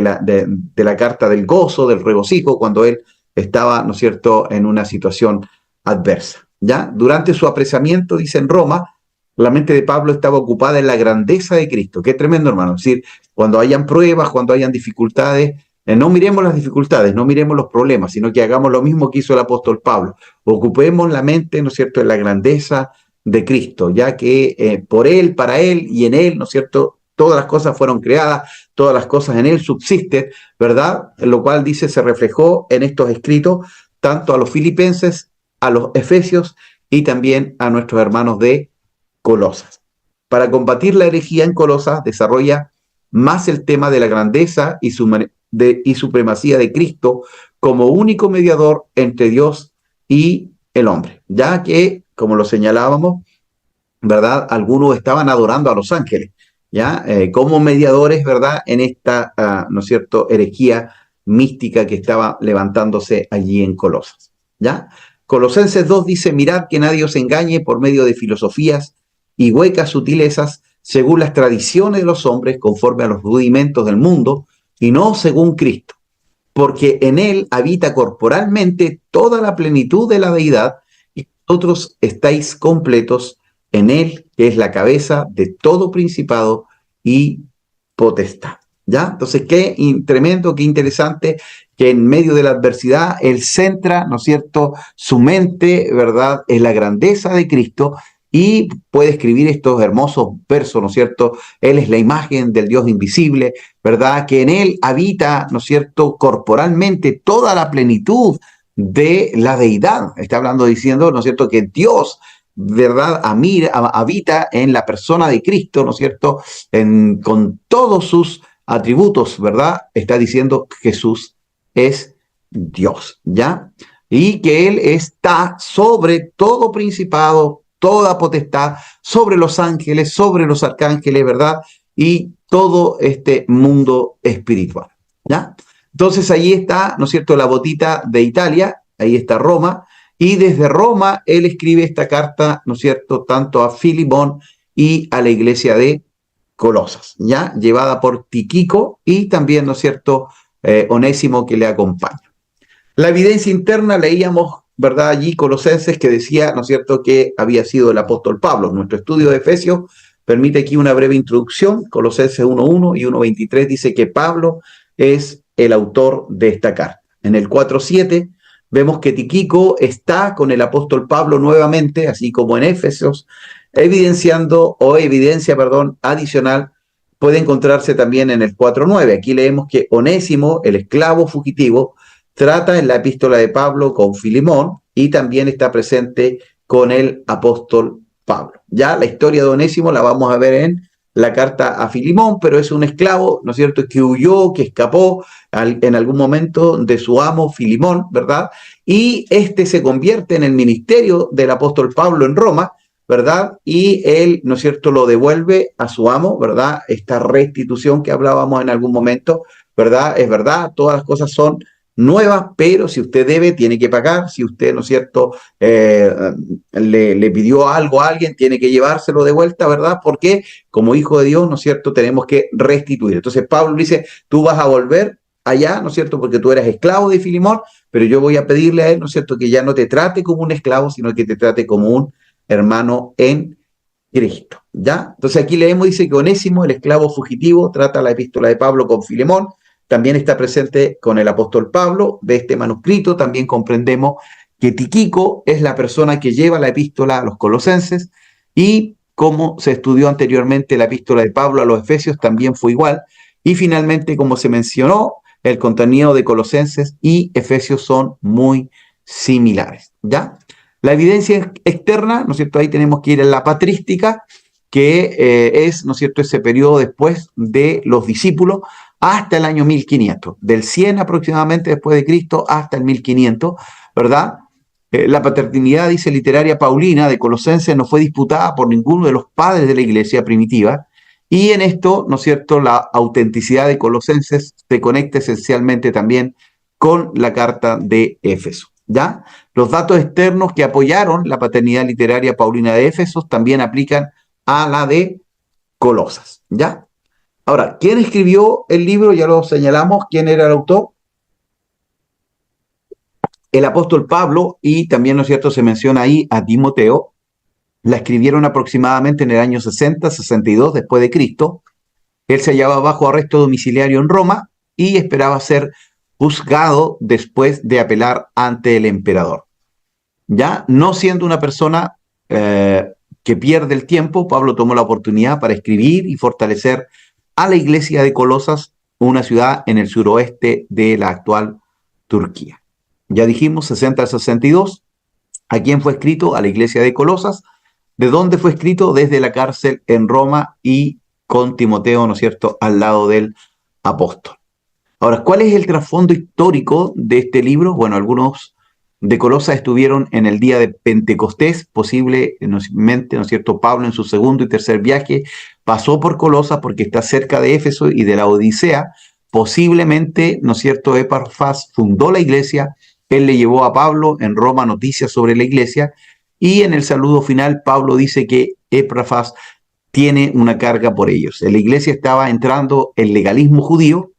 la carta del gozo, del regocijo, cuando él estaba, ¿no es cierto?, en una situación adversa. ¿Ya? Durante su apresamiento, dice en Roma, la mente de Pablo estaba ocupada en la grandeza de Cristo. Qué tremendo, hermano. Es decir, cuando hayan pruebas, cuando hayan dificultades, no miremos las dificultades, no miremos los problemas, sino que hagamos lo mismo que hizo el apóstol Pablo. Ocupemos la mente, ¿no es cierto?, en la grandeza de Cristo, ya que por Él, para Él y en Él, ¿no es cierto?, todas las cosas fueron creadas, todas las cosas en Él subsisten, ¿verdad? Lo cual dice, se reflejó en estos escritos, tanto a los filipenses, a los efesios y también a nuestros hermanos de Colosas. Para combatir la herejía en Colosas, desarrolla más el tema de la grandeza y supremacía de Cristo como único mediador entre Dios y el hombre, ya que, como lo señalábamos, ¿verdad?, algunos estaban adorando a los ángeles, ¿ya? Como mediadores, ¿verdad?, en esta, ¿no es cierto?, herejía mística que estaba levantándose allí en Colosas, ¿ya? Colosenses 2 dice, mirad que nadie os engañe por medio de filosofías y huecas sutilezas, según las tradiciones de los hombres, conforme a los rudimentos del mundo, y no según Cristo, porque en él habita corporalmente toda la plenitud de la deidad, y vosotros estáis completos en él, que es la cabeza de todo principado y potestad. ¿Ya? Entonces, qué tremendo, qué interesante que en medio de la adversidad él centra, ¿no es cierto?, su mente, ¿verdad?, en la grandeza de Cristo y puede escribir estos hermosos versos, ¿no es cierto? Él es la imagen del Dios invisible, ¿verdad?, que en él habita, ¿no es cierto?, corporalmente toda la plenitud de la deidad. Está hablando, diciendo, ¿no es cierto?, que Dios, ¿verdad?, habita en la persona de Cristo, ¿no es cierto?, con todos sus atributos, ¿verdad? Está diciendo que Jesús es Dios, ¿ya? Y que Él está sobre todo principado, toda potestad, sobre los ángeles, sobre los arcángeles, ¿verdad? Y todo este mundo espiritual, ¿ya? Entonces allí está, ¿no es cierto?, la botita de Italia, ahí está Roma, y desde Roma Él escribe esta carta, ¿no es cierto?, tanto a Filemón y a la iglesia de Colosas, ¿ya? Llevada por Tíquico y también, ¿no es cierto?, Onésimo, que le acompaña. La evidencia interna, leíamos, ¿verdad?, allí Colosenses, que decía, ¿no es cierto?, que había sido el apóstol Pablo. Nuestro estudio de Efesios permite aquí una breve introducción. Colosenses 1.1 y 1.23 dice que Pablo es el autor de esta carta. En el 4.7 vemos que Tíquico está con el apóstol Pablo nuevamente, así como en Efesios, evidencia adicional puede encontrarse también en el 4.9. Aquí leemos que Onésimo, el esclavo fugitivo, trata en la epístola de Pablo con Filemón y también está presente con el apóstol Pablo. Ya la historia de Onésimo la vamos a ver en la carta a Filemón, pero es un esclavo, ¿no es cierto?, que huyó, que escapó en algún momento de su amo Filemón, ¿verdad? Y este se convierte en el ministerio del apóstol Pablo en Roma, ¿verdad? Y él, ¿no es cierto?, lo devuelve a su amo, ¿verdad? Esta restitución que hablábamos en algún momento, ¿verdad? Es verdad, todas las cosas son nuevas, pero si usted debe, tiene que pagar. Si usted, ¿no es cierto?, le pidió algo a alguien, tiene que llevárselo de vuelta, ¿verdad? Porque como hijo de Dios, ¿no es cierto?, tenemos que restituir. Entonces Pablo dice, tú vas a volver allá, ¿no es cierto?, porque tú eras esclavo de Filemón, pero yo voy a pedirle a él, ¿no es cierto?, que ya no te trate como un esclavo, sino que te trate como un hermano en Cristo, ¿ya? Entonces aquí leemos, dice que Onésimo, el esclavo fugitivo, trata la epístola de Pablo con Filemón, también está presente con el apóstol Pablo. De este manuscrito también comprendemos que Tíquico es la persona que lleva la epístola a los colosenses y como se estudió anteriormente la epístola de Pablo a los efesios también fue igual. Y finalmente, como se mencionó, el contenido de Colosenses y Efesios son muy similares, ¿ya? La evidencia externa, ¿no es cierto? Ahí tenemos que ir en la patrística, que es, ¿no es cierto?, ese periodo después de los discípulos hasta el año 1500, del 100 aproximadamente después de Cristo hasta el 1500, ¿verdad? La paternidad, dice, literaria paulina de Colosenses no fue disputada por ninguno de los padres de la iglesia primitiva, y en esto, ¿no es cierto?, la autenticidad de Colosenses se conecta esencialmente también con la carta de Éfeso, ¿ya? Los datos externos que apoyaron la paternidad literaria paulina de Éfeso también aplican a la de Colosas, ¿ya? Ahora, ¿quién escribió el libro? Ya lo señalamos, ¿quién era el autor? El apóstol Pablo, y también, ¿no es cierto?, se menciona ahí a Timoteo. La escribieron aproximadamente en el año 60, 62 después de Cristo. Él se hallaba bajo arresto domiciliario en Roma y esperaba ser juzgado después de apelar ante el emperador. Ya no siendo una persona que pierde el tiempo, Pablo tomó la oportunidad para escribir y fortalecer a la iglesia de Colosas, una ciudad en el suroeste de la actual Turquía. Ya dijimos, 60 al 62. ¿A quién fue escrito? A la iglesia de Colosas. ¿De dónde fue escrito? Desde la cárcel en Roma y con Timoteo, ¿no es cierto?, al lado del apóstol. Ahora, ¿cuál es el trasfondo histórico de este libro? Bueno, algunos de Colosas estuvieron en el día de Pentecostés, posiblemente, ¿no es cierto?, Pablo en su segundo y tercer viaje pasó por Colosas porque está cerca de Éfeso y de la Odisea. Posiblemente, ¿no es cierto?, Epafras fundó la iglesia, él le llevó a Pablo en Roma noticias sobre la iglesia, y en el saludo final Pablo dice que Epafras tiene una carga por ellos. En la iglesia estaba entrando el legalismo judío,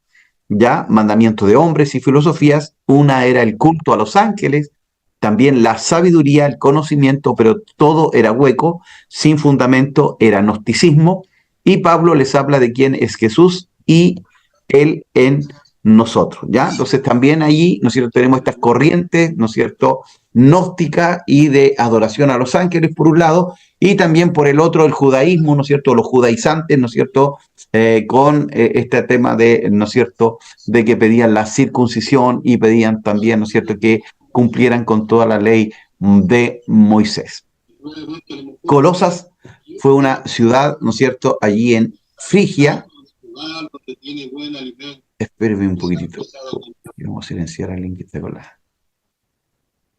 ya, mandamientos de hombres y filosofías. Una era el culto a los ángeles, también la sabiduría, el conocimiento, pero todo era hueco, sin fundamento, era gnosticismo. Y Pablo les habla de quién es Jesús y él en nosotros, ¿ya? Entonces también allí, ¿no es cierto?, tenemos estas corrientes, ¿no es cierto?, gnóstica y de adoración a los ángeles por un lado, y también por el otro el judaísmo, ¿no es cierto?, los judaizantes, ¿no es cierto?, con este tema de, ¿no es cierto?, de que pedían la circuncisión y pedían también, ¿no es cierto?, que cumplieran con toda la ley de Moisés. Colosas fue una ciudad, ¿no es cierto?, allí en Frigia. Espéreme un poquitito. Vamos a silenciar al link que está con la...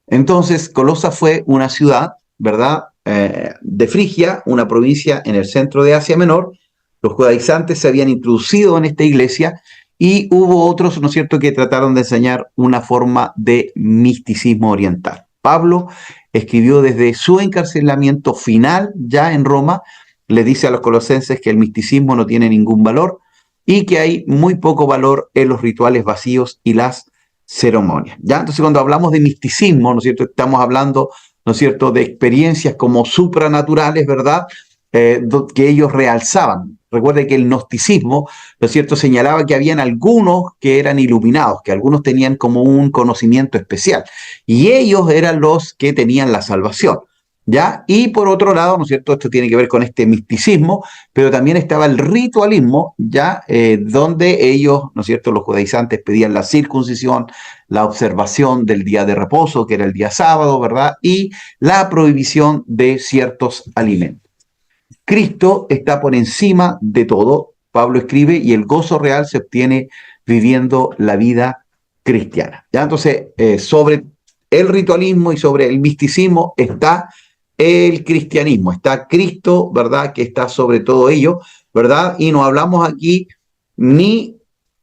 Entonces, Colosas fue una ciudad, ¿verdad?, de Frigia, una provincia en el centro de Asia Menor. Los judaizantes se habían introducido en esta iglesia y hubo otros, ¿no es cierto?, que trataron de enseñar una forma de misticismo oriental. Pablo escribió desde su encarcelamiento final ya en Roma, le dice a los colosenses que el misticismo no tiene ningún valor y que hay muy poco valor en los rituales vacíos y las ceremonias, ¿ya? Entonces, cuando hablamos de misticismo, ¿no es cierto?, estamos hablando, ¿no es cierto?, de experiencias como supranaturales, ¿verdad?, que ellos realzaban. Recuerde que el gnosticismo, ¿no es cierto?, señalaba que habían algunos que eran iluminados, que algunos tenían como un conocimiento especial, y ellos eran los que tenían la salvación, ¿ya? Y por otro lado, ¿no es cierto?, esto tiene que ver con este misticismo, pero también estaba el ritualismo, ¿ya? Donde ellos, ¿no es cierto?, los judaizantes pedían la circuncisión, la observación del día de reposo, que era el día sábado, ¿verdad?, y la prohibición de ciertos alimentos. Cristo está por encima de todo, Pablo escribe, y el gozo real se obtiene viviendo la vida cristiana, ¿ya? Entonces, sobre el ritualismo y sobre el misticismo está el cristianismo, está Cristo, ¿verdad?, que está sobre todo ello, ¿verdad? Y no hablamos aquí ni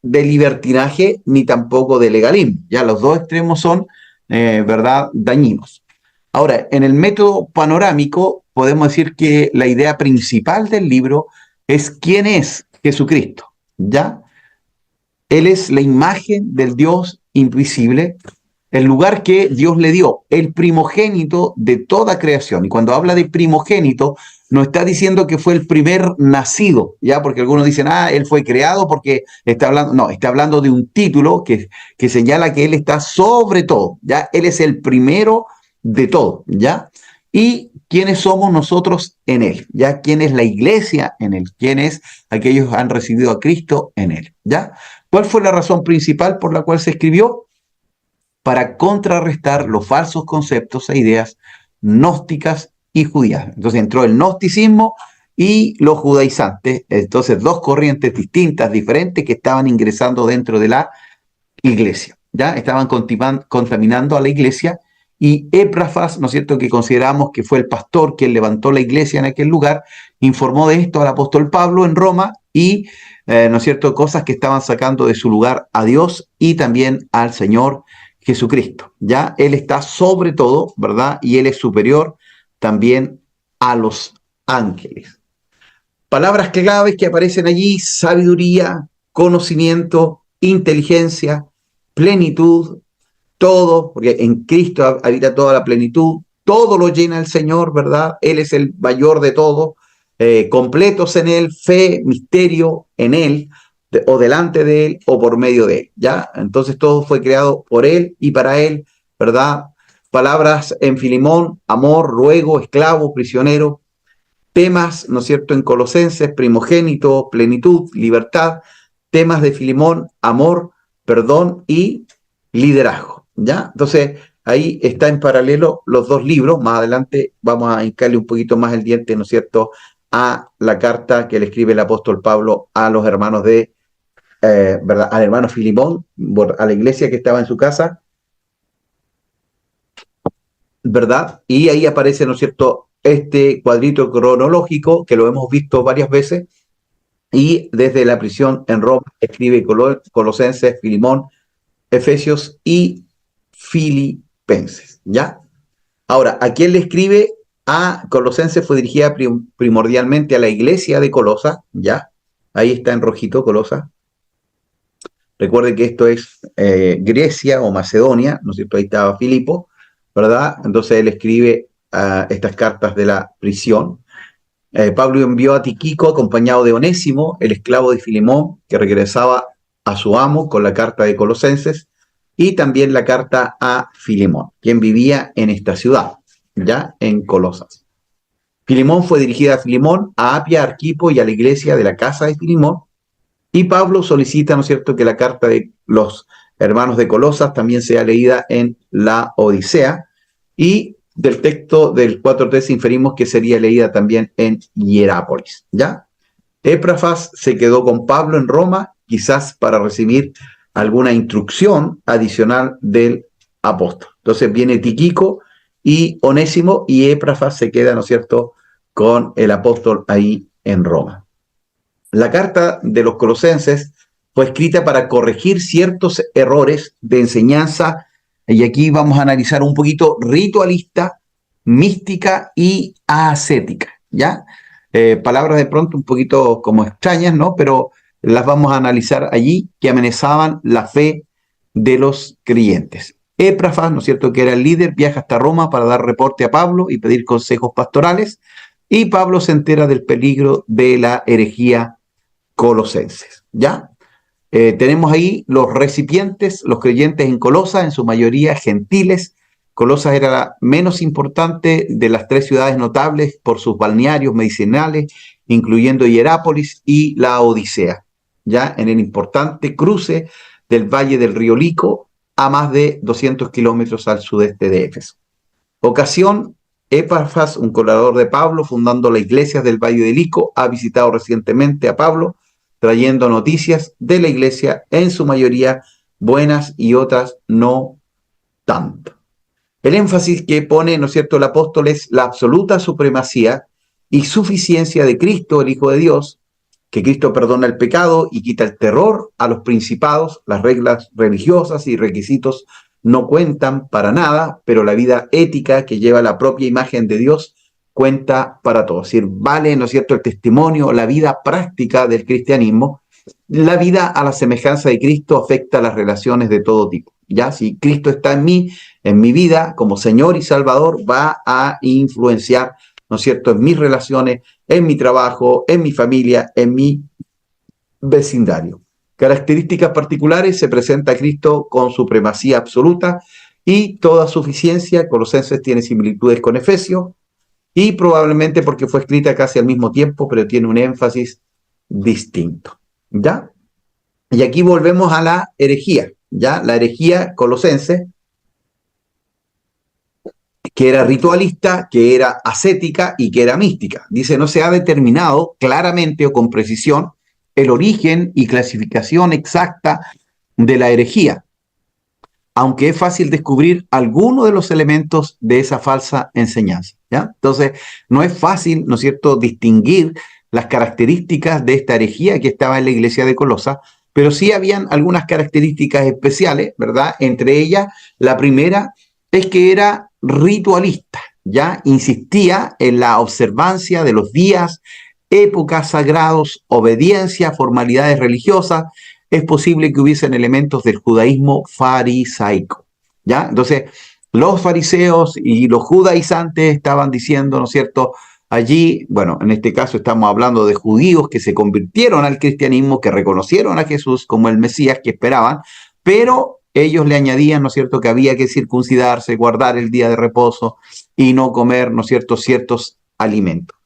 de libertinaje ni tampoco de legalismo, ya los dos extremos son, ¿verdad?, dañinos. Ahora, en el método panorámico podemos decir que la idea principal del libro es quién es Jesucristo, ¿ya? Él es la imagen del Dios invisible, el lugar que Dios le dio, el primogénito de toda creación. Y cuando habla de primogénito, no está diciendo que fue el primer nacido, ¿ya? Porque algunos dicen, él fue creado porque está hablando... No, está hablando de un título que señala que él está sobre todo, ¿ya? Él es el primero de todo, ¿ya? Y quiénes somos nosotros en él, ¿ya? ¿Quién es la iglesia en él? ¿Quiénes aquellos que han recibido a Cristo en él, ¿ya? ¿Cuál fue la razón principal por la cual se escribió? Para contrarrestar los falsos conceptos e ideas gnósticas y judías. Entonces entró el gnosticismo y los judaizantes, entonces dos corrientes distintas, diferentes, que estaban ingresando dentro de la iglesia, ¿ya? Estaban contaminando a la iglesia, y Epafras, ¿no es cierto?, que consideramos que fue el pastor quien levantó la iglesia en aquel lugar, informó de esto al apóstol Pablo en Roma, y, ¿no es cierto?, cosas que estaban sacando de su lugar a Dios y también al Señor Jesucristo, ¿ya? Él está sobre todo, ¿verdad? Y Él es superior también a los ángeles. Palabras claves que aparecen allí: sabiduría, conocimiento, inteligencia, plenitud, todo, porque en Cristo habita toda la plenitud, todo lo llena el Señor, ¿verdad? Él es el mayor de todo, completos en Él, fe, misterio en Él, o delante de Él, o por medio de Él, ¿ya? Entonces todo fue creado por Él y para Él, ¿verdad? Palabras en Filemón: amor, ruego, esclavo, prisionero. Temas, ¿no es cierto?, en Colosenses: primogénito, plenitud, libertad. Temas de Filemón: amor, perdón y liderazgo, ¿ya? Entonces, ahí está en paralelo los dos libros. Más adelante vamos a hincarle un poquito más el diente, ¿no es cierto?, a la carta que le escribe el apóstol Pablo a los hermanos ¿verdad?, al hermano Filemón, a la iglesia que estaba en su casa, ¿verdad? Y ahí aparece, ¿no es cierto?, este cuadrito cronológico que lo hemos visto varias veces, y desde la prisión en Roma escribe Colosenses, Filemón, Efesios y Filipenses, ¿ya? Ahora, ¿a quién le escribe? A Colosenses fue dirigida primordialmente a la iglesia de Colosa, ¿ya? Ahí está en rojito Colosa. Recuerden que esto es Grecia o Macedonia, ¿no es cierto? Ahí estaba Filipo, ¿verdad? Entonces él escribe estas cartas de la prisión. Pablo envió a Tíquico acompañado de Onésimo, el esclavo de Filemón, que regresaba a su amo, con la carta de Colosenses, y también la carta a Filemón, quien vivía en esta ciudad, ya en Colosas. Filemón fue dirigida a Filemón, a Apia, a Arquipo y a la iglesia de la casa de Filemón. Y Pablo solicita, ¿no es cierto?, que la carta de los hermanos de Colosas también sea leída en la Odisea, y del texto del 4.3 inferimos que sería leída también en Hierápolis, ¿ya? Epafras se quedó con Pablo en Roma, quizás para recibir alguna instrucción adicional del apóstol. Entonces viene Tíquico y Onésimo, y Epafras se queda, ¿no es cierto?, con el apóstol ahí en Roma. La carta de los Colosenses fue escrita para corregir ciertos errores de enseñanza, y aquí vamos a analizar un poquito ritualista, mística y ascética, ¿ya? Palabras de pronto un poquito como extrañas, ¿no? Pero las vamos a analizar allí, que amenazaban la fe de los creyentes. Epafras, ¿no es cierto?, que era el líder, viaja hasta Roma para dar reporte a Pablo y pedir consejos pastorales, y Pablo se entera del peligro de la herejía colosenses, ¿ya? Tenemos ahí los recipientes, los creyentes en Colosas, en su mayoría gentiles. Colosas era la menos importante de las tres ciudades notables por sus balnearios medicinales, incluyendo Hierápolis y la Odisea, ya en el importante cruce del valle del río Lico, a más de 200 kilómetros al sudeste de Éfeso. Ocasión: Epafras, un colaborador de Pablo, fundando la iglesia del valle del Lico, ha visitado recientemente a Pablo, trayendo noticias de la iglesia, en su mayoría buenas y otras no tanto. El énfasis que pone, ¿no es cierto?, el apóstol es la absoluta supremacía y suficiencia de Cristo, el Hijo de Dios, que Cristo perdona el pecado y quita el terror a los principados. Las reglas religiosas y requisitos no cuentan para nada, pero la vida ética que lleva la propia imagen de Dios cuenta para todo. Es decir, vale, ¿no es cierto?, el testimonio, la vida práctica del cristianismo. La vida a la semejanza de Cristo afecta las relaciones de todo tipo, ¿ya? Si Cristo está en mí, en mi vida, como Señor y Salvador, va a influenciar, ¿no es cierto?, en mis relaciones, en mi trabajo, en mi familia, en mi vecindario. Características particulares: se presenta a Cristo con supremacía absoluta y toda suficiencia. Colosenses tiene similitudes con Efesios, y probablemente porque fue escrita casi al mismo tiempo, pero tiene un énfasis distinto, ¿ya? Y aquí volvemos a la herejía, ¿ya? La herejía colosense, que era ritualista, que era ascética y que era mística. Dice, no se ha determinado claramente o con precisión el origen y clasificación exacta de la herejía, aunque es fácil descubrir algunos de los elementos de esa falsa enseñanza, ¿ya? Entonces, no es fácil, ¿no es cierto?, distinguir las características de esta herejía que estaba en la iglesia de Colosa, pero sí habían algunas características especiales, ¿verdad? Entre ellas, la primera es que era ritualista, ¿ya? Insistía en la observancia de los días, épocas sagrados, obediencia, formalidades religiosas. Es posible que hubiesen elementos del judaísmo farisaico, ¿ya? Entonces, los fariseos y los judaizantes estaban diciendo, ¿no es cierto?, allí, bueno, en este caso estamos hablando de judíos que se convirtieron al cristianismo, que reconocieron a Jesús como el Mesías que esperaban, pero ellos le añadían, ¿no es cierto?, que había que circuncidarse, guardar el día de reposo y no comer, ¿no es cierto?, ciertos alimentos.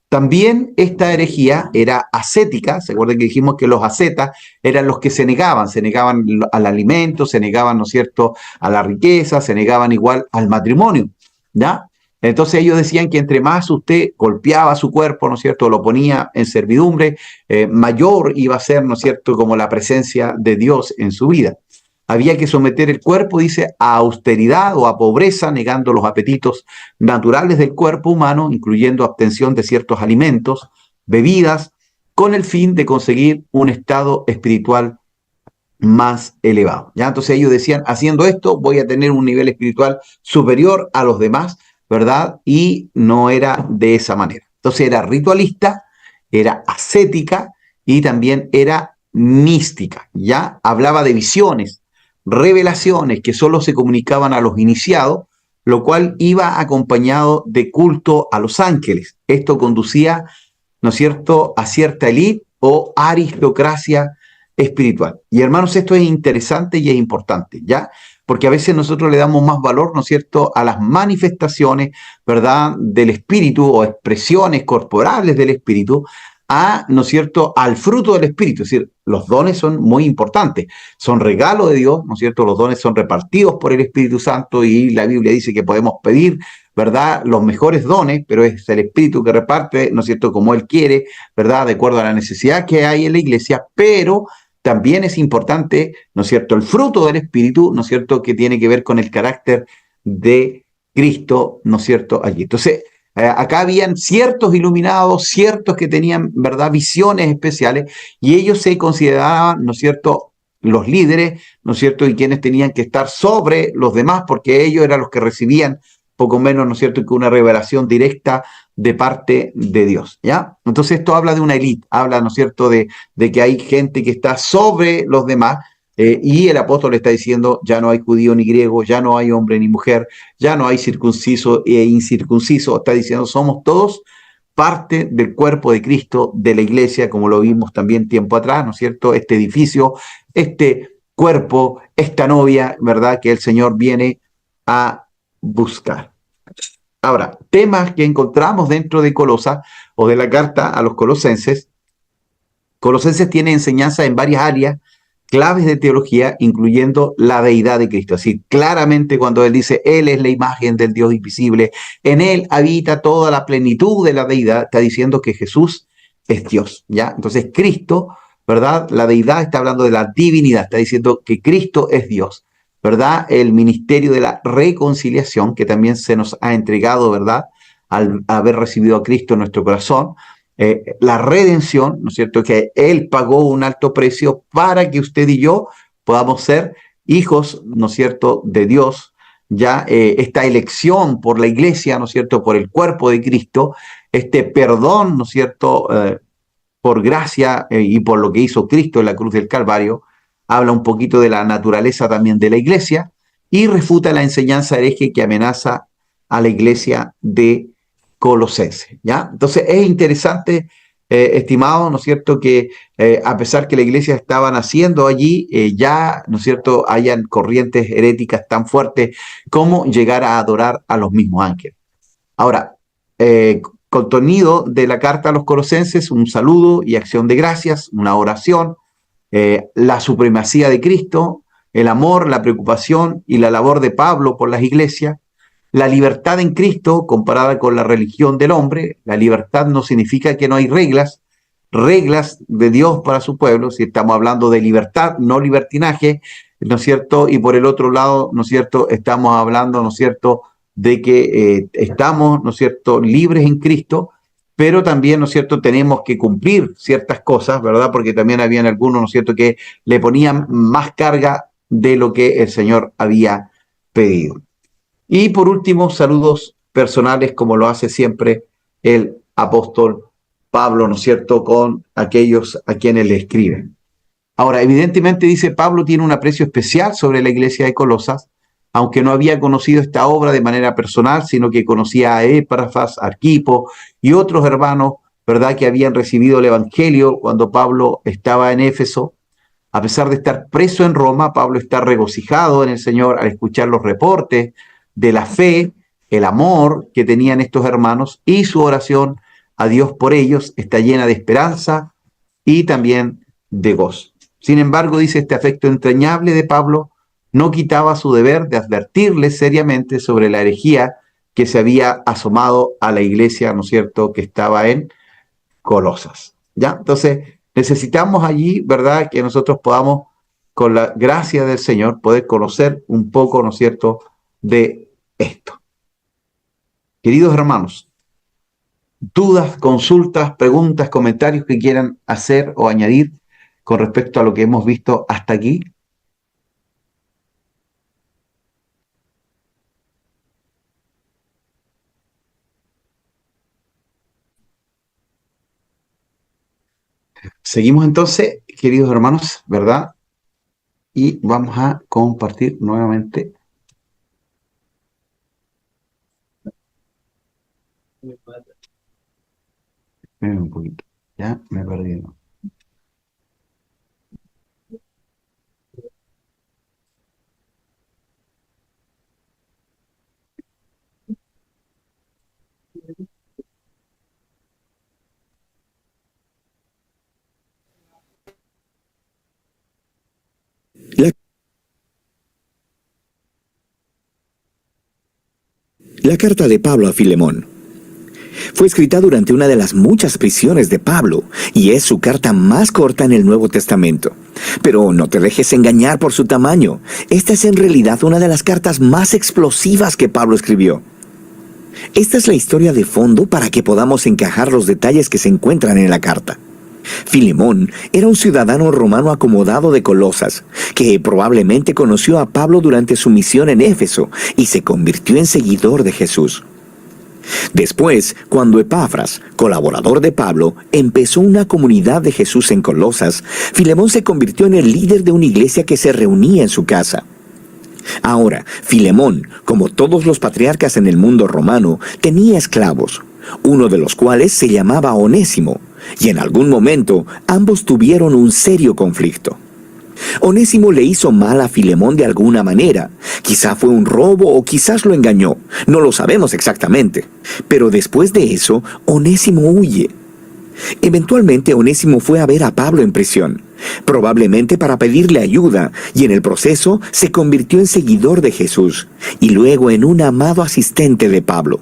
También esta herejía era ascética. Se acuerdan que dijimos que los ascetas eran los que se negaban al alimento, se negaban, ¿no es cierto?, a la riqueza, se negaban igual al matrimonio, ¿ya? Entonces ellos decían que entre más usted golpeaba su cuerpo, ¿no es cierto?, lo ponía en servidumbre, mayor iba a ser, ¿no es cierto?, como la presencia de Dios en su vida. Había que someter el cuerpo, dice, a austeridad o a pobreza, negando los apetitos naturales del cuerpo humano, incluyendo abstención de ciertos alimentos, bebidas, con el fin de conseguir un estado espiritual más elevado, ¿ya? Entonces ellos decían, haciendo esto voy a tener un nivel espiritual superior a los demás, ¿verdad? Y no era de esa manera. Entonces era ritualista, era ascética y también era mística, ¿ya? Hablaba de visiones, revelaciones que solo se comunicaban a los iniciados, lo cual iba acompañado de culto a los ángeles. Esto conducía, ¿no es cierto?, a cierta élite o aristocracia espiritual. Y hermanos, esto es interesante y es importante, ¿ya? Porque a veces nosotros le damos más valor, ¿no es cierto?, a las manifestaciones, ¿verdad?, del espíritu o expresiones corporales del espíritu, ¿no es cierto?, al fruto del espíritu. Es decir, los dones son muy importantes, son regalo de Dios, ¿no es cierto? Los dones son repartidos por el Espíritu Santo y la Biblia dice que podemos pedir, ¿verdad?, los mejores dones, pero es el Espíritu que reparte, ¿no es cierto?, como Él quiere, ¿verdad?, de acuerdo a la necesidad que hay en la iglesia, pero también es importante, ¿no es cierto?, el fruto del Espíritu, ¿no es cierto?, que tiene que ver con el carácter de Cristo, ¿no es cierto?, allí. Entonces, acá habían ciertos iluminados, ciertos que tenían, ¿verdad?, visiones especiales, y ellos se consideraban, ¿no es cierto?, los líderes, ¿no es cierto?, y quienes tenían que estar sobre los demás, porque ellos eran los que recibían poco menos, ¿no es cierto?, que una revelación directa de parte de Dios, ¿ya? Entonces esto habla de una élite, habla, ¿no es cierto?, de que hay gente que está sobre los demás, y el apóstol está diciendo, ya no hay judío ni griego, ya no hay hombre ni mujer, ya no hay circunciso e incircunciso, está diciendo, somos todos parte del cuerpo de Cristo, de la iglesia, como lo vimos también tiempo atrás, ¿no es cierto?, este edificio, este cuerpo, esta novia, ¿verdad?, que el Señor viene a buscar. Ahora, temas que encontramos dentro de Colosa o de la carta a los colosenses. Colosenses tiene enseñanza en varias áreas claves de teología, incluyendo la deidad de Cristo. Así, claramente cuando él dice, Él es la imagen del Dios invisible, en Él habita toda la plenitud de la deidad, está diciendo que Jesús es Dios, ¿ya? Entonces, Cristo, ¿verdad? La deidad está hablando de la divinidad, está diciendo que Cristo es Dios, ¿verdad? El ministerio de la reconciliación, que también se nos ha entregado, ¿verdad?, al haber recibido a Cristo en nuestro corazón. La redención, ¿no es cierto?, que Él pagó un alto precio para que usted y yo podamos ser hijos, ¿no es cierto?, de Dios. Ya esta elección por la iglesia, ¿no es cierto?, por el cuerpo de Cristo, este perdón, ¿no es cierto?, por gracia y por lo que hizo Cristo en la cruz del Calvario, habla un poquito de la naturaleza también de la iglesia y refuta la enseñanza hereje que amenaza a la iglesia de Colosenses, ¿ya? Entonces es interesante, estimado, ¿no es cierto?, que a pesar que la iglesia estaba naciendo allí, ya, ¿no es cierto?, hayan corrientes heréticas tan fuertes como llegar a adorar a los mismos ángeles. Ahora, contenido de la carta a los colosenses, un saludo y acción de gracias, una oración, la supremacía de Cristo, el amor, la preocupación y la labor de Pablo por las iglesias, la libertad en Cristo comparada con la religión del hombre. La libertad no significa que no hay reglas de Dios para su pueblo, si estamos hablando de libertad, no libertinaje, ¿no es cierto? Y por el otro lado, ¿no es cierto?, estamos hablando, ¿no es cierto?, de que estamos, ¿no es cierto?, libres en Cristo, pero también, ¿no es cierto?, tenemos que cumplir ciertas cosas, ¿verdad? Porque también habían algunos, ¿no es cierto?, que le ponían más carga de lo que el Señor había pedido. Y por último, saludos personales, como lo hace siempre el apóstol Pablo, ¿no es cierto?, con aquellos a quienes le escriben. Ahora, evidentemente, dice Pablo, tiene un aprecio especial sobre la iglesia de Colosas, aunque no había conocido esta obra de manera personal, sino que conocía a Epafras, Arquipo y otros hermanos, ¿verdad?, que habían recibido el Evangelio cuando Pablo estaba en Éfeso. A pesar de estar preso en Roma, Pablo está regocijado en el Señor al escuchar los reportes de la fe, el amor que tenían estos hermanos, y su oración a Dios por ellos está llena de esperanza y también de gozo. Sin embargo, dice, este afecto entrañable de Pablo no quitaba su deber de advertirles seriamente sobre la herejía que se había asomado a la iglesia, ¿no es cierto?, que estaba en Colosas. ¿Ya? Entonces, necesitamos allí, ¿verdad?, que nosotros podamos, con la gracia del Señor, poder conocer un poco, ¿no es cierto?, de esto. Queridos hermanos, dudas, consultas, preguntas, comentarios que quieran hacer o añadir con respecto a lo que hemos visto hasta aquí. Seguimos entonces, queridos hermanos, ¿verdad? Y vamos a compartir nuevamente. Esperen un poquito, ya me perdí, ¿no? La carta de Pablo a Filemón fue escrita durante una de las muchas prisiones de Pablo y es su carta más corta en el Nuevo Testamento. Pero no te dejes engañar por su tamaño. Esta es en realidad una de las cartas más explosivas que Pablo escribió. Esta es la historia de fondo para que podamos encajar los detalles que se encuentran en la carta. Filemón era un ciudadano romano acomodado de Colosas, que probablemente conoció a Pablo durante su misión en Éfeso y se convirtió en seguidor de Jesús. Después, cuando Epafras, colaborador de Pablo, empezó una comunidad de Jesús en Colosas, Filemón se convirtió en el líder de una iglesia que se reunía en su casa. Ahora, Filemón, como todos los patriarcas en el mundo romano, tenía esclavos, uno de los cuales se llamaba Onésimo, y en algún momento ambos tuvieron un serio conflicto. Onésimo le hizo mal a Filemón de alguna manera. Quizá fue un robo o quizás lo engañó. No lo sabemos exactamente. Pero después de eso, Onésimo huye. Eventualmente Onésimo fue a ver a Pablo en prisión, probablemente para pedirle ayuda, y en el proceso se convirtió en seguidor de Jesús, y luego en un amado asistente de Pablo.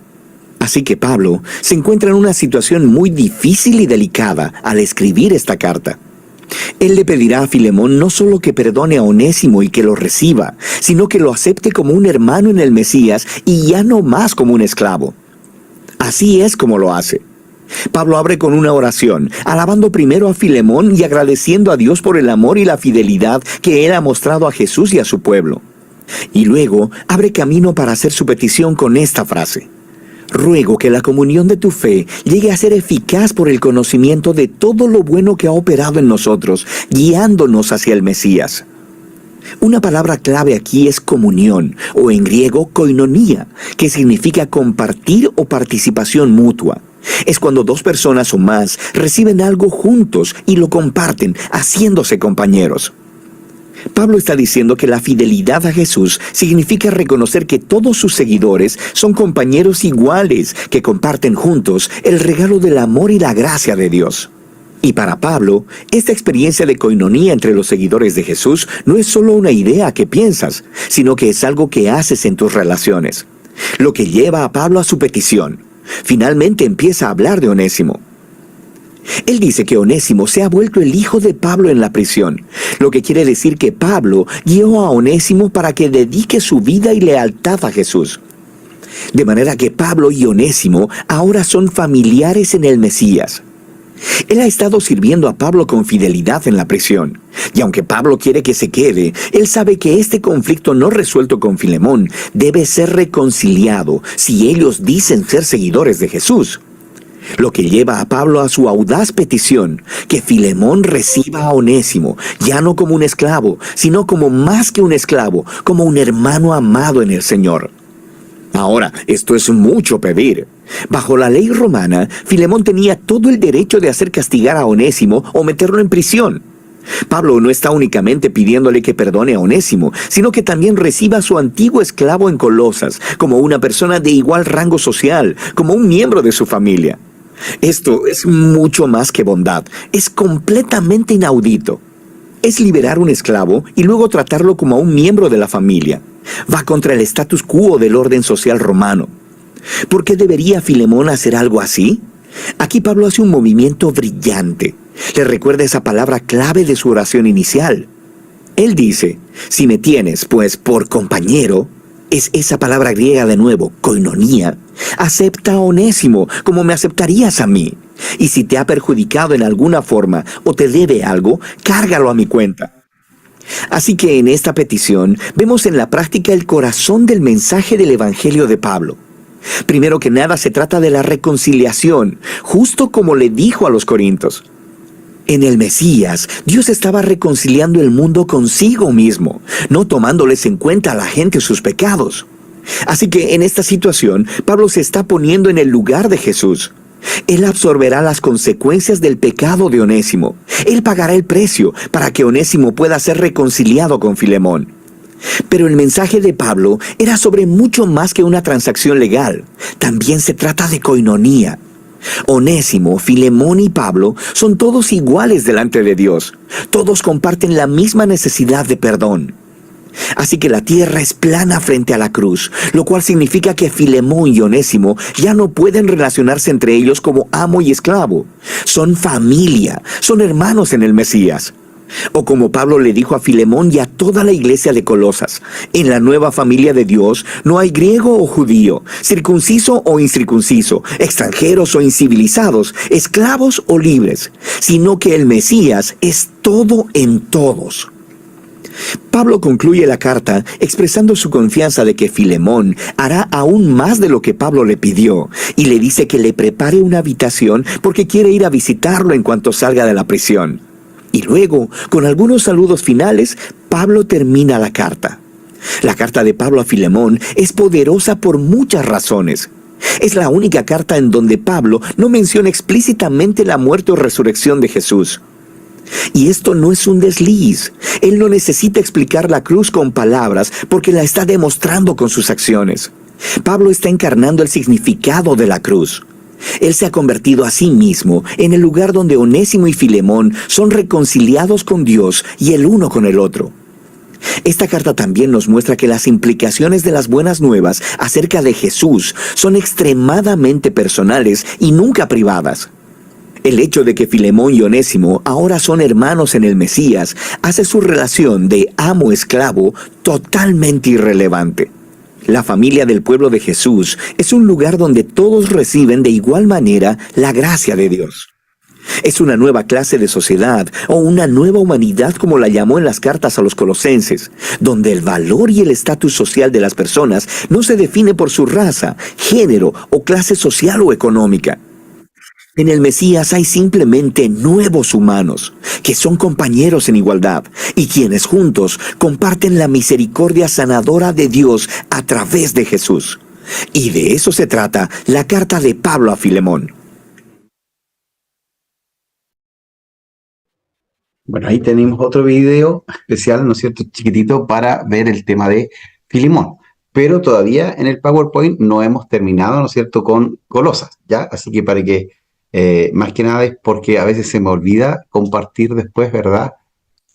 Así que Pablo se encuentra en una situación muy difícil y delicada al escribir esta carta. Él le pedirá a Filemón no solo que perdone a Onésimo y que lo reciba, sino que lo acepte como un hermano en el Mesías y ya no más como un esclavo. Así es como lo hace. Pablo abre con una oración, alabando primero a Filemón y agradeciendo a Dios por el amor y la fidelidad que él ha mostrado a Jesús y a su pueblo. Y luego abre camino para hacer su petición con esta frase: ruego que la comunión de tu fe llegue a ser eficaz por el conocimiento de todo lo bueno que ha operado en nosotros, guiándonos hacia el Mesías. Una palabra clave aquí es comunión, o en griego koinonía, que significa compartir o participación mutua. Es cuando dos personas o más reciben algo juntos y lo comparten, haciéndose compañeros. Pablo está diciendo que la fidelidad a Jesús significa reconocer que todos sus seguidores son compañeros iguales que comparten juntos el regalo del amor y la gracia de Dios. Y para Pablo, esta experiencia de coinonía entre los seguidores de Jesús no es solo una idea que piensas, sino que es algo que haces en tus relaciones. Lo que lleva a Pablo a su petición. Finalmente empieza a hablar de Onésimo. Él dice que Onésimo se ha vuelto el hijo de Pablo en la prisión, lo que quiere decir que Pablo guió a Onésimo para que dedique su vida y lealtad a Jesús. De manera que Pablo y Onésimo ahora son familiares en el Mesías. Él ha estado sirviendo a Pablo con fidelidad en la prisión, y aunque Pablo quiere que se quede, él sabe que este conflicto no resuelto con Filemón debe ser reconciliado si ellos dicen ser seguidores de Jesús. Lo que lleva a Pablo a su audaz petición, que Filemón reciba a Onésimo, ya no como un esclavo, sino como más que un esclavo, como un hermano amado en el Señor. Ahora, esto es mucho pedir. Bajo la ley romana, Filemón tenía todo el derecho de hacer castigar a Onésimo o meterlo en prisión. Pablo no está únicamente pidiéndole que perdone a Onésimo, sino que también reciba a su antiguo esclavo en Colosas, como una persona de igual rango social, como un miembro de su familia. Esto es mucho más que bondad, es completamente inaudito. Es liberar un esclavo y luego tratarlo como a un miembro de la familia. Va contra el status quo del orden social romano. ¿Por qué debería Filemón hacer algo así? Aquí Pablo hace un movimiento brillante. Le recuerda esa palabra clave de su oración inicial. Él dice, si me tienes, pues, por compañero, es esa palabra griega de nuevo, koinonía, acepta a Onésimo como me aceptarías a mí. Y si te ha perjudicado en alguna forma o te debe algo, cárgalo a mi cuenta. Así que en esta petición vemos en la práctica el corazón del mensaje del Evangelio de Pablo. Primero que nada se trata de la reconciliación, justo como le dijo a los corintios. En el Mesías, Dios estaba reconciliando el mundo consigo mismo, no tomándoles en cuenta a la gente sus pecados. Así que en esta situación, Pablo se está poniendo en el lugar de Jesús. Él absorberá las consecuencias del pecado de Onésimo. Él pagará el precio para que Onésimo pueda ser reconciliado con Filemón. Pero el mensaje de Pablo era sobre mucho más que una transacción legal. También se trata de koinonía. Onésimo, Filemón y Pablo son todos iguales delante de Dios. Todos comparten la misma necesidad de perdón. Así que la tierra es plana frente a la cruz, lo cual significa que Filemón y Onésimo ya no pueden relacionarse entre ellos como amo y esclavo. Son familia, son hermanos en el Mesías. O como Pablo le dijo a Filemón y a toda la iglesia de Colosas, en la nueva familia de Dios no hay griego o judío, circunciso o incircunciso, extranjeros o incivilizados, esclavos o libres, sino que el Mesías es todo en todos. Pablo concluye la carta expresando su confianza de que Filemón hará aún más de lo que Pablo le pidió, y le dice que le prepare una habitación porque quiere ir a visitarlo en cuanto salga de la prisión. Y luego, con algunos saludos finales, Pablo termina la carta. La carta de Pablo a Filemón es poderosa por muchas razones. Es la única carta en donde Pablo no menciona explícitamente la muerte o resurrección de Jesús. Y esto no es un desliz. Él no necesita explicar la cruz con palabras porque la está demostrando con sus acciones. Pablo está encarnando el significado de la cruz. Él se ha convertido a sí mismo en el lugar donde Onésimo y Filemón son reconciliados con Dios y el uno con el otro. Esta carta también nos muestra que las implicaciones de las buenas nuevas acerca de Jesús son extremadamente personales y nunca privadas. El hecho de que Filemón y Onésimo ahora son hermanos en el Mesías hace su relación de amo-esclavo totalmente irrelevante. La familia del pueblo de Jesús es un lugar donde todos reciben de igual manera la gracia de Dios. Es una nueva clase de sociedad o una nueva humanidad como la llamó en las cartas a los colosenses, donde el valor y el estatus social de las personas no se define por su raza, género o clase social o económica. En el Mesías hay simplemente nuevos humanos, que son compañeros en igualdad, y quienes juntos comparten la misericordia sanadora de Dios a través de Jesús. Y de eso se trata la carta de Pablo a Filemón. Bueno, ahí tenemos otro video especial, ¿no es cierto?, chiquitito para ver el tema de Filemón. Pero todavía en el PowerPoint no hemos terminado, ¿no es cierto?, con Colosas, ¿ya? Así que para que Más que nada es porque a veces se me olvida compartir después, ¿verdad?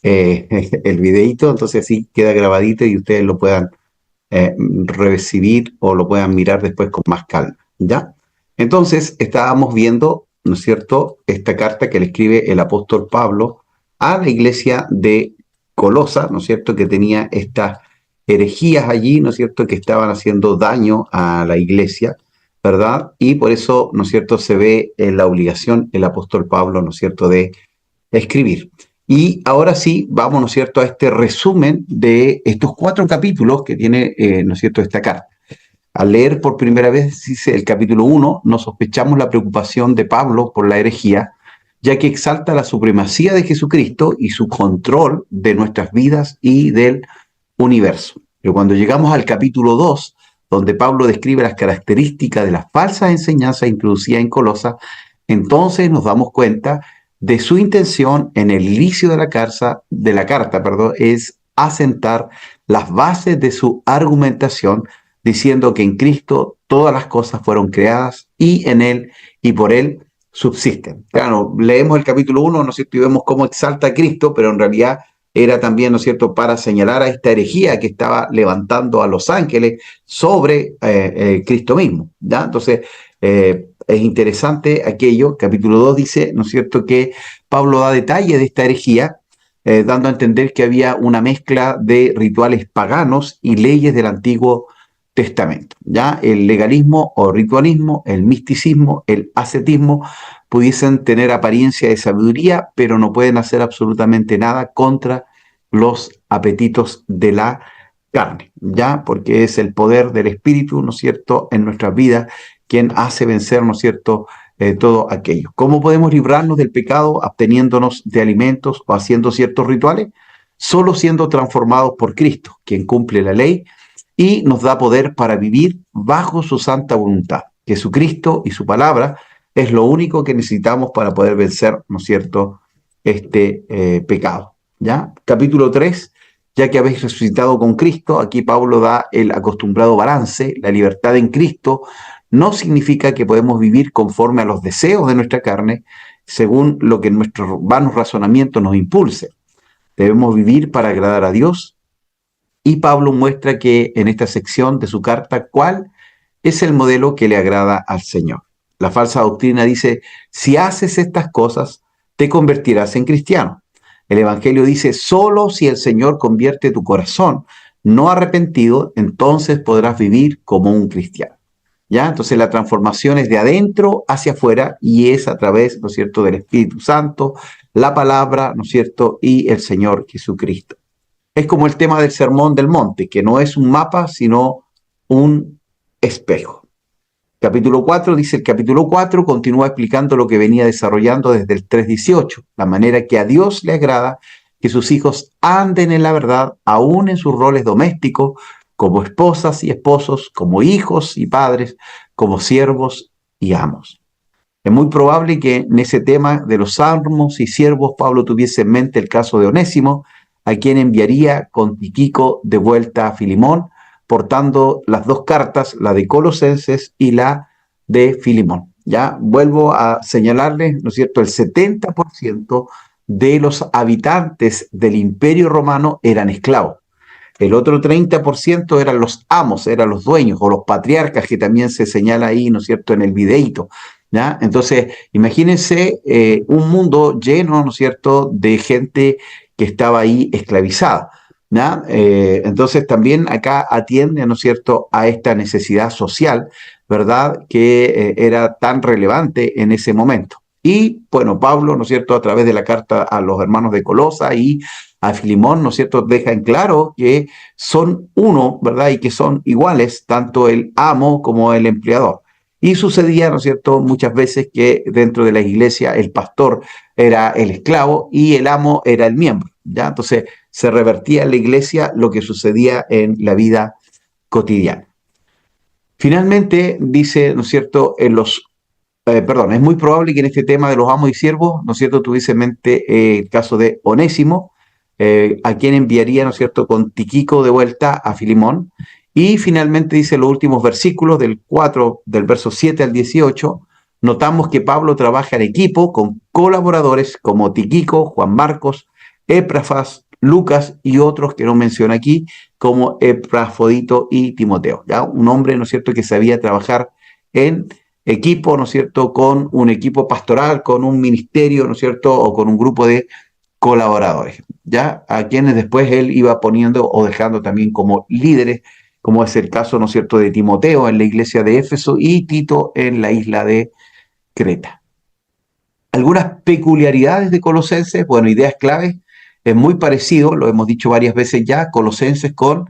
El videíto, entonces así queda grabadito y ustedes lo puedan recibir o lo puedan mirar después con más calma, ¿ya? Entonces estábamos viendo, ¿no es cierto?, esta carta que le escribe el apóstol Pablo a la iglesia de Colosa, ¿no es cierto?, que tenía estas herejías allí, ¿no es cierto?, que estaban haciendo daño a la iglesia, ¿verdad? Y por eso, ¿no es cierto?, se ve en la obligación el apóstol Pablo, ¿no es cierto?, de escribir. Y ahora sí, vamos, ¿no es cierto?, a este resumen de estos 4 capítulos que tiene, ¿no es cierto?, esta carta. Al leer por primera vez, dice el capítulo 1, nos sospechamos la preocupación de Pablo por la herejía, ya que exalta la supremacía de Jesucristo y su control de nuestras vidas y del universo. Pero cuando llegamos al capítulo 2, donde Pablo describe las características de las falsas enseñanzas introducidas en Colosa, entonces nos damos cuenta de su intención en el inicio de la carta, es asentar las bases de su argumentación, diciendo que en Cristo todas las cosas fueron creadas y en Él y por Él subsisten. Claro, leemos el capítulo 1, ¿no es cierto?, y vemos cómo exalta a Cristo, pero en realidad era también, ¿no es cierto?, para señalar a esta herejía que estaba levantando a los ángeles sobre Cristo mismo, ¿ya? Entonces, es interesante aquello. Capítulo 2 dice, ¿no es cierto?, que Pablo da detalle de esta herejía, dando a entender que había una mezcla de rituales paganos y leyes del Antiguo Testamento. Ya el legalismo o ritualismo, el misticismo, el ascetismo pudiesen tener apariencia de sabiduría, pero no pueden hacer absolutamente nada contra los apetitos de la carne, ya, porque es el poder del Espíritu, ¿no es cierto?, en nuestras vidas quien hace vencer, ¿no es cierto?, todo aquello. ¿Cómo podemos librarnos del pecado absteniéndonos de alimentos o haciendo ciertos rituales? Solo siendo transformados por Cristo, quien cumple la ley y nos da poder para vivir bajo su santa voluntad. Jesucristo y su palabra es lo único que necesitamos para poder vencer, ¿no es cierto?, este pecado. ¿Ya? Capítulo 3, ya que habéis resucitado con Cristo, aquí Pablo da el acostumbrado balance. La libertad en Cristo no significa que podemos vivir conforme a los deseos de nuestra carne, según lo que nuestros vanos razonamientos nos impulse. Debemos vivir para agradar a Dios, y Pablo muestra que en esta sección de su carta, ¿cuál es el modelo que le agrada al Señor? La falsa doctrina dice, si haces estas cosas, te convertirás en cristiano. El Evangelio dice, solo si el Señor convierte tu corazón no arrepentido, entonces podrás vivir como un cristiano. ¿Ya? Entonces la transformación es de adentro hacia afuera y es a través, ¿no es cierto?, del Espíritu Santo, la palabra, ¿no es cierto?, y el Señor Jesucristo. Es como el tema del Sermón del Monte, que no es un mapa, sino un espejo. Capítulo 4, dice el capítulo 4, continúa explicando lo que venía desarrollando desde el 3:18, la manera que a Dios le agrada que sus hijos anden en la verdad, aún en sus roles domésticos, como esposas y esposos, como hijos y padres, como siervos y amos. Es muy probable que en ese tema de los amos y siervos Pablo tuviese en mente el caso de Onésimo, a quien enviaría con Tíquico de vuelta a Filemón, portando las 2 cartas, la de Colosenses y la de Filemón. Ya vuelvo a señalarles, ¿no es cierto?, el 70% de los habitantes del Imperio Romano eran esclavos. El otro 30% eran los amos, eran los dueños o los patriarcas, que también se señala ahí, ¿no es cierto?, en el videíto. ¿Ya? Entonces, imagínense un mundo lleno, ¿no es cierto?, de gente que estaba ahí esclavizada. ¿Ya? Entonces también acá atiende, ¿no es cierto?, a esta necesidad social, ¿verdad?, que era tan relevante en ese momento. Y bueno, Pablo, ¿no es cierto?, a través de la carta a los hermanos de Colosa y a Filemón, ¿no es cierto?, deja en claro que son uno, ¿verdad?, y que son iguales tanto el amo como el empleador. Y sucedía, ¿no es cierto?, muchas veces que dentro de la iglesia el pastor era el esclavo y el amo era el miembro, ¿ya? Entonces se revertía en la iglesia lo que sucedía en la vida cotidiana. Finalmente dice, ¿no es cierto?, es muy probable que en este tema de los amos y siervos, ¿no es cierto?, tuviese en mente el caso de Onésimo, a quien enviaría, ¿no es cierto?, con Tíquico de vuelta a Filemón. Y finalmente dice los últimos versículos del verso 7 al 18, notamos que Pablo trabaja en equipo con colaboradores como Tíquico, Juan Marcos, Epafras, Lucas y otros que no menciona aquí, como Epafrodito y Timoteo. ¿Ya? Un hombre, ¿no es cierto?, que sabía trabajar en equipo, ¿no es cierto?, con un equipo pastoral, con un ministerio, ¿no es cierto?, o con un grupo de colaboradores, ¿ya? A quienes después él iba poniendo o dejando también como líderes, como es el caso, ¿no es cierto?, de Timoteo en la iglesia de Éfeso y Tito en la isla de Creta. Algunas peculiaridades de Colosenses, bueno, ideas claves, es muy parecido, lo hemos dicho varias veces ya, Colosenses con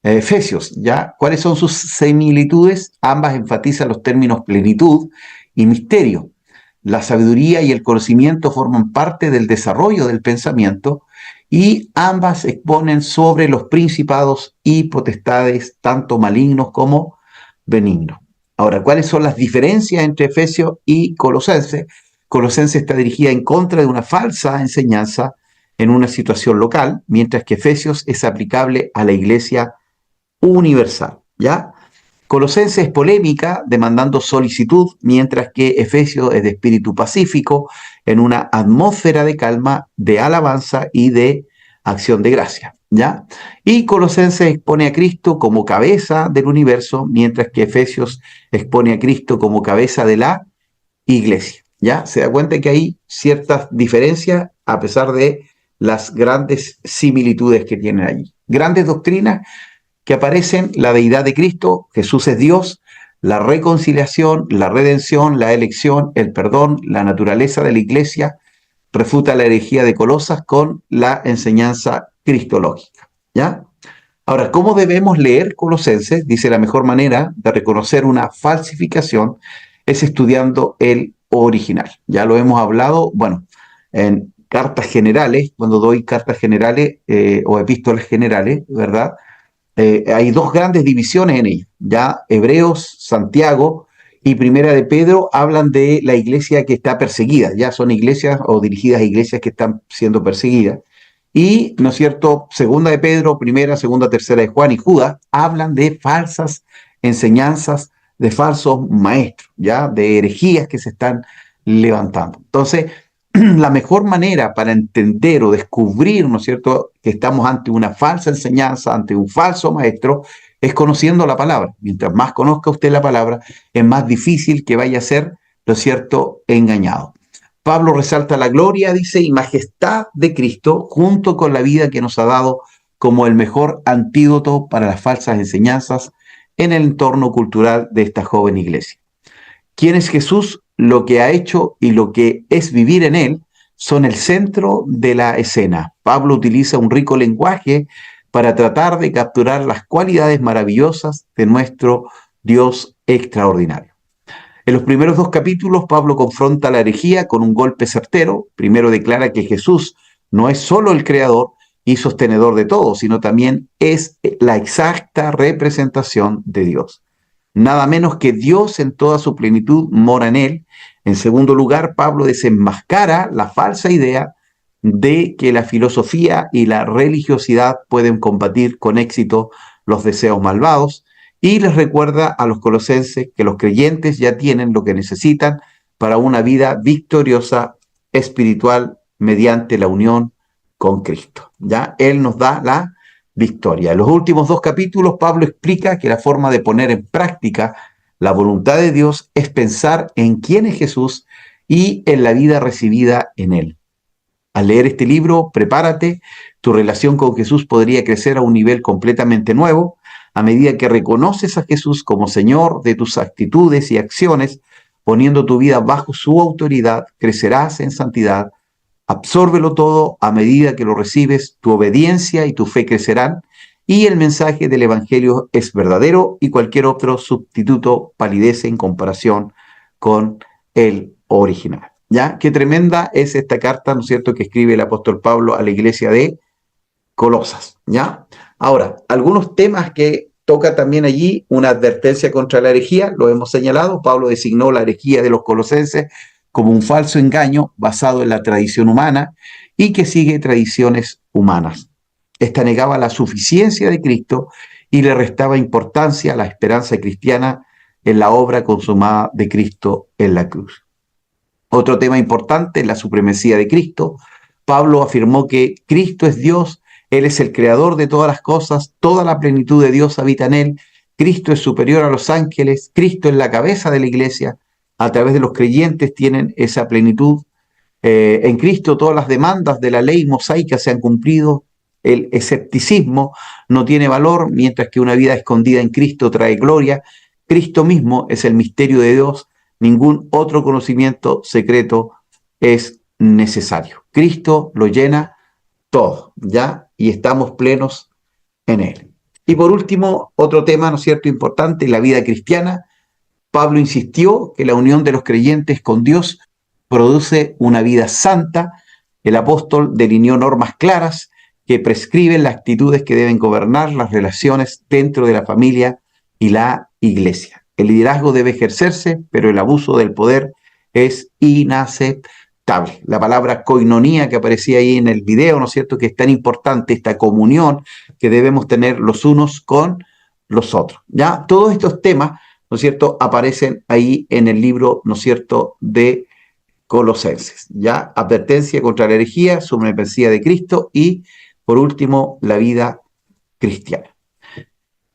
Efesios, ¿ya? ¿Cuáles son sus similitudes? Ambas enfatizan los términos plenitud y misterio. La sabiduría y el conocimiento forman parte del desarrollo del pensamiento y ambas exponen sobre los principados y potestades, tanto malignos como benignos. Ahora, ¿cuáles son las diferencias entre Efesios y Colosenses? Colosenses está dirigida en contra de una falsa enseñanza en una situación local, mientras que Efesios es aplicable a la iglesia universal, ¿ya? Colosenses es polémica, demandando solicitud, mientras que Efesios es de espíritu pacífico, en una atmósfera de calma, de alabanza y de acción de gracia, ¿ya? Y Colosenses expone a Cristo como cabeza del universo, mientras que Efesios expone a Cristo como cabeza de la iglesia, ¿ya? Se da cuenta que hay ciertas diferencias a pesar de las grandes similitudes que tienen allí. Grandes doctrinas que aparecen: la deidad de Cristo, Jesús es Dios, la reconciliación, la redención, la elección, el perdón, la naturaleza de la iglesia, refuta la herejía de Colosas con la enseñanza cristológica, ¿ya? Ahora, ¿cómo debemos leer Colosenses? Dice: la mejor manera de reconocer una falsificación es estudiando el original. Ya lo hemos hablado, bueno, en cartas generales, cuando doy cartas generales o epístolas generales, ¿verdad? Hay dos grandes divisiones en ella. Ya Hebreos, Santiago y Primera de Pedro hablan de la iglesia que está perseguida. Ya son iglesias o dirigidas a iglesias que están siendo perseguidas. Y, ¿no es cierto?, Segunda de Pedro, Primera, Segunda, Tercera de Juan y Judas hablan de falsas enseñanzas, de falsos maestros, ya, de herejías que se están levantando. Entonces, la mejor manera para entender o descubrir, ¿no es cierto?, que estamos ante una falsa enseñanza, ante un falso maestro, es conociendo la palabra. Mientras más conozca usted la palabra, es más difícil que vaya a ser, ¿no es cierto?, engañado. Pablo resalta la gloria, dice, y majestad de Cristo, junto con la vida que nos ha dado como el mejor antídoto para las falsas enseñanzas en el entorno cultural de esta joven iglesia. ¿Quién es Jesús? Lo que ha hecho y lo que es vivir en él son el centro de la escena. Pablo utiliza un rico lenguaje para tratar de capturar las cualidades maravillosas de nuestro Dios extraordinario. En los primeros dos capítulos, Pablo confronta la herejía con un golpe certero. Primero declara que Jesús no es solo el creador y sostenedor de todo, sino también es la exacta representación de Dios. Nada menos que Dios en toda su plenitud mora en él. En segundo lugar, Pablo desenmascara la falsa idea de que la filosofía y la religiosidad pueden combatir con éxito los deseos malvados, y les recuerda a los colosenses que los creyentes ya tienen lo que necesitan para una vida victoriosa espiritual mediante la unión con Cristo. Ya Él nos da la victoria. En los últimos dos capítulos, Pablo explica que la forma de poner en práctica la voluntad de Dios es pensar en quién es Jesús y en la vida recibida en Él. Al leer este libro, prepárate, tu relación con Jesús podría crecer a un nivel completamente nuevo. A medida que reconoces a Jesús como Señor de tus actitudes y acciones, poniendo tu vida bajo su autoridad, crecerás en santidad. Absórbelo todo. A medida que lo recibes, tu obediencia y tu fe crecerán, y el mensaje del Evangelio es verdadero y cualquier otro sustituto palidece en comparación con el original. ¿Ya? Qué tremenda es esta carta, ¿no es cierto?, que escribe el apóstol Pablo a la iglesia de Colosas, ¿ya? Ahora, algunos temas que toca también allí: una advertencia contra la herejía, lo hemos señalado. Pablo designó la herejía de los colosenses como un falso engaño basado en la tradición humana y que sigue tradiciones humanas. Esta negaba la suficiencia de Cristo y le restaba importancia a la esperanza cristiana en la obra consumada de Cristo en la cruz. Otro tema importante es la supremacía de Cristo. Pablo afirmó que Cristo es Dios, Él es el creador de todas las cosas, toda la plenitud de Dios habita en Él, Cristo es superior a los ángeles, Cristo es la cabeza de la iglesia, a través de los creyentes tienen esa plenitud. En Cristo todas las demandas de la ley mosaica se han cumplido, el escepticismo no tiene valor, mientras que una vida escondida en Cristo trae gloria. Cristo mismo es el misterio de Dios, ningún otro conocimiento secreto es necesario. Cristo lo llena todo, ¿ya? Y estamos plenos en Él. Y por último, otro tema, ¿no es cierto?, importante, la vida cristiana. Pablo insistió que la unión de los creyentes con Dios produce una vida santa. El apóstol delineó normas claras que prescriben las actitudes que deben gobernar las relaciones dentro de la familia y la iglesia. El liderazgo debe ejercerse, pero el abuso del poder es inaceptable. La palabra koinonía que aparecía ahí en el video, ¿no es cierto?, que es tan importante, esta comunión que debemos tener los unos con los otros. Ya todos estos temas, ¿no es cierto?, aparecen ahí en el libro, ¿no es cierto?, de Colosenses. Ya advertencia contra la herejía, supremacía de Cristo y, por último, la vida cristiana.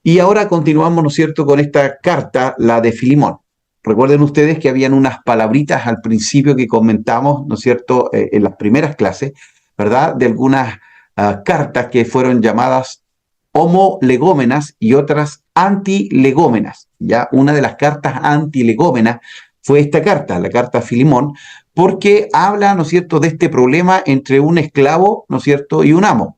Y ahora continuamos, ¿no es cierto?, con esta carta, la de Filemón. Recuerden ustedes que habían unas palabritas al principio que comentamos, ¿no es cierto?, en las primeras clases, ¿verdad?, de algunas cartas que fueron llamadas homolegómenas y otras antilegómenas. Ya una de las cartas antilegómenas fue esta carta, la carta a Filemón, porque habla, ¿no es cierto?, de este problema entre un esclavo, ¿no es cierto?, y un amo.